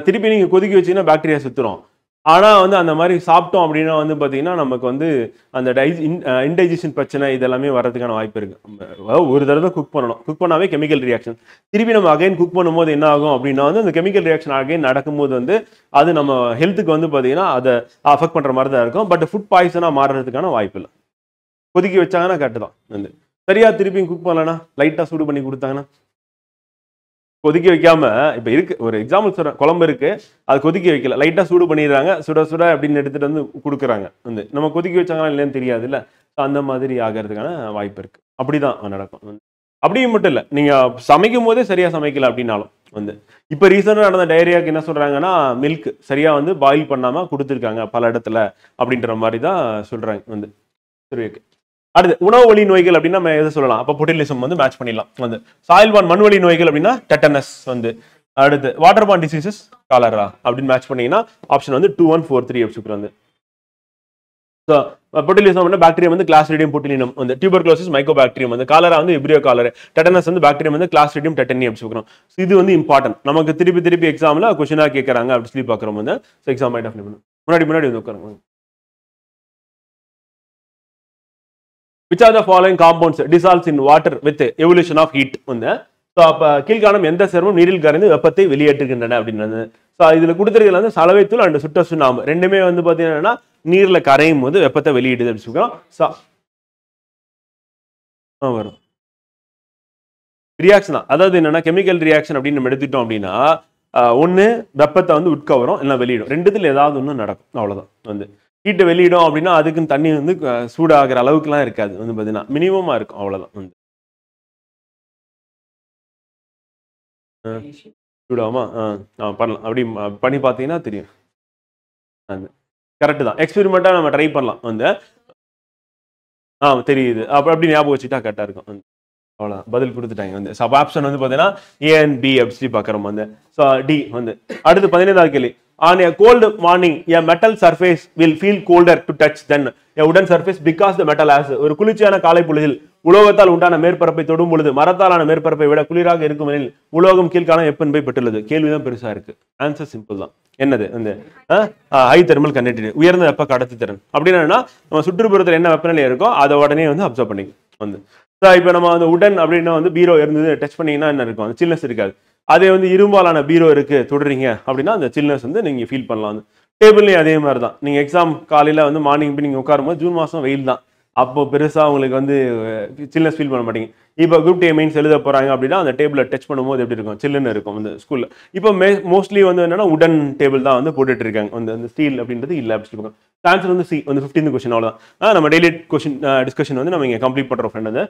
திருப்பி நீங்கள் கொதிக்க வச்சீங்கன்னா பாக்டீரியா சுத்துரும். ஆனால் வந்து அந்த மாதிரி சாப்பிட்டோம் அப்படின்னா வந்து பார்த்தீங்கன்னா நமக்கு வந்து அந்த இன்டைஜஷன் பிரச்சனை இதெல்லாமே வர்றதுக்கான வாய்ப்பு இருக்கு. ஒரு தடவை குக் பண்ணணும், குக் பண்ணாவே கெமிக்கல் ரியாக்ஷன். திருப்பி நம்ம அகைன் குக் பண்ணும்போது என்ன ஆகும் அப்படின்னா வந்து அந்த கெமிக்கல் ரியாக்ஷன் அகைன் நடக்கும்போது வந்து அது நம்ம ஹெல்த்துக்கு வந்து பார்த்தீங்கன்னா அதை அஃபெக்ட் பண்ணுற மாதிரி தான் இருக்கும். பட் ஃபுட் பாய்சனாக மாறுறதுக்கான வாய்ப்பு இல்லை. கொதிக்க வச்சாங்கன்னா கரெக்டு தான் வந்து. சரியா திருப்பியும் குக் பண்ணலன்னா லைட்டாக சூடு பண்ணி கொடுத்தாங்கன்னா, கொதிக்க வைக்காம இப்ப இருக்கு ஒரு எக்ஸாம்பிள் சொல்றேன், குழம்பு இருக்கு அது கொதிக்க வைக்கல, லைட்டா சூடு பண்ணிடுறாங்க, சுட சுட அப்படின்னு எடுத்துட்டு வந்து கொடுக்குறாங்க வந்து. நம்ம கொதிக்க வச்சாங்களா இல்லைன்னு தெரியாது இல்ல, அந்த மாதிரி ஆகிறதுக்கான வாய்ப்பு இருக்கு. அப்படிதான் நடக்கும். அப்படியும் மட்டும் இல்ல, நீங்க சமைக்கும் போதே சரியா சமைக்கல அப்படின்னாலும் வந்து. இப்ப ரீசெண்டா நடந்த டயரியாக்கு என்ன சொல்றாங்கன்னா மில்க் சரியா வந்து பாயில் பண்ணாம கொடுத்துருக்காங்க பல இடத்துல அப்படின்ற மாதிரி தான் சொல்றாங்க வந்து. சரி, ஓகே. அடுத்து உணவு வழி நோய்கள் அப்படின்னா நம்ம எதை சொல்லலாம், அப்போ பொட்டிலிசம் வந்து மேட்ச் பண்ணிடலாம் வந்து. சாயில் பான் மண் வழி நோய்கள் அப்படின்னா டெட்டனஸ் வந்து. அடுத்து வாட்டர் பான் டிசீசஸ் காலரா அப்படின்னு மேட்ச் பண்ணீங்கன்னா ஆப்ஷன் வந்து 2143 வச்சுக்கிறோம் வந்து. ஸோ பொட்டிலிசம் வந்து பாக்டீரியா வந்து கிளாஸ்ட்ரிடியம் பொட்டிலினம் வந்து. டியூபர்குலோசிஸ் மைக்கோபாக்டீரியம் வந்து. காலரா வந்து எப்ரியோ காலரா. டெட்டனஸ் வந்து பாக்டீரியம் வந்து கிளாஸ்ட்ரிடியம் டெட்டனி வச்சுக்கிறோம். இது வந்து இம்பார்ட்டன்ட், நமக்கு திருப்பி திருப்பி எக்ஸாம்ல கொஸ்டினா கேட்கறாங்க அப்படி சொல்லி பார்க்குறோம் வந்து. ஸோ எக்ஸாம் மைண்ட் ஆஃப் முன்னாடி வந்து உட்காருங்க. Which are the following compounds dissolves in water with evolution of heat வந்து. ஸோ அப்போ கீழ்காணும் எந்த சேர்மம் நீரில் கரைந்து வெப்பத்தை வெளியேற்றுகின்றன அப்படின்றது. ஸோ இதில் கொடுத்துருக்கிறது வந்து சலவைத்தூள் அண்ட் சுட்ட சுண்ணாம்பு ரெண்டுமே வந்து பார்த்தீங்கன்னா நீரில் கரையும் போது வெப்பத்தை வெளியிடுது அப்படின்னு சொல்லுவோம். வரும் ரியாக்ஷன் தான், அதாவது என்னன்னா கெமிக்கல் ரியாக்ஷன் அப்படின்னு நம்ம எடுத்துட்டோம் அப்படின்னா ஒன்று வெப்பத்தை வந்து உட்கவரும் இல்லை வெளியிடும், ரெண்டுத்துல ஏதாவது ஒன்று நடக்கும், அவ்வளோதான் வந்து. ஹீட்டை வெளியிடும் அப்படின்னா அதுக்குன்னு தண்ணி வந்து சூடாகிற அளவுக்குலாம் இருக்காது வந்து பார்த்தீங்கன்னா மினிமமாக இருக்கும், அவ்வளோதான் வந்து. சூடாமா பண்ணலாம், அப்படி பண்ணி பார்த்தீங்கன்னா தெரியும். அது கரெக்டு தான், எக்ஸ்பெரிமெண்ட்டாக நம்ம ட்ரை பண்ணலாம் வந்து. தெரியுது அப்படி ஞாபகம் வச்சுட்டா கரெக்டாக இருக்கும் வந்து. அவ்வளோதான் பதில் கொடுத்துட்டாங்க வந்து. ஸோ ஆப்ஷன் வந்து பார்த்தீங்கன்னா ஏ அண்ட் பி அப்படி பார்க்குறோம் வந்து. ஸோ டி வந்து. அடுத்து 15வது கேள்வி. On a cold morning, a metal surface will feel colder to touch than a wooden surface because the metal has. ஒரு குளிர்ச்சியான காலை பொழுதில் உலோகத்தால் உண்டான மேற்பரப்பை தொடும் பொழுது மரத்தாலான மேற்பரப்பை விட குளிராக இருக்கும் எனில் உலோகம் கீழ்காண எப்பன்பை பெற்றுள்ளது. கேள்விதான் பெருசா இருக்கு, ஆன்சர் சிம்பிள் தான். என்னது அந்த ஹை தெர்மல் கண்டக்டிவிட்டி, உயர்ந்த வெப்ப கடத்து திறன். அப்படின்னா நம்ம சுற்றுப்புறத்தில் என்ன வெப்பநிலை இருக்கோ அதை உடனே வந்து அப்சர்வ் பண்ணிக்கும் வந்து. இப்போ நம்ம வந்து உடன் அப்படின்னா வந்து பீரோ இருந்தது டச் பண்ணீங்கன்னா என்ன இருக்கும், அந்த சில்னஸ் இருக்காது. அதே வந்து இரும்பாலான பீரோ இருக்கு தொடுறீங்க அப்படின்னா அந்த சில்னஸ் வந்து நீங்க ஃபீல் பண்ணலாம் வந்து. டேபிள்லையும் அதே மாதிரி தான், நீங்க எக்ஸாம் காலையில வந்து மார்னிங் போய் நீங்க உட்காரும்போது ஜூன் மாதம் வெயில் தான், அப்போ பெருசா உங்களுக்கு வந்து சில்னஸ் ஃபீல் பண்ண மாட்டீங்க. இப்போ குரூப் டே மெயின்ஸ் எழுத போறாங்க அப்படின்னா அந்த டேபிளை டச் பண்ணும்போது எப்படி இருக்கும், சில்லுன்னு இருக்கும் வந்து ஸ்கூல்ல. இப்போ மோஸ்ட்லி வந்து என்னன்னா உடன் டேபிள் தான் வந்து போட்டுட்டு இருக்காங்க வந்து, அந்த ஸ்டீல் அப்படின்றது இல்லை அப்படி சொல்லுவாங்க. ஆன்சர் வந்து சி வந்து 15th கொஸ்டின். அவ்வளோதான் நம்ம டெய்லி கொஸ்டின் டிஸ்கஷன் வந்து நம்ம இங்கே கம்ப்ளீட் பண்ணுறோம் ஃப்ரெண்ட் வந்து.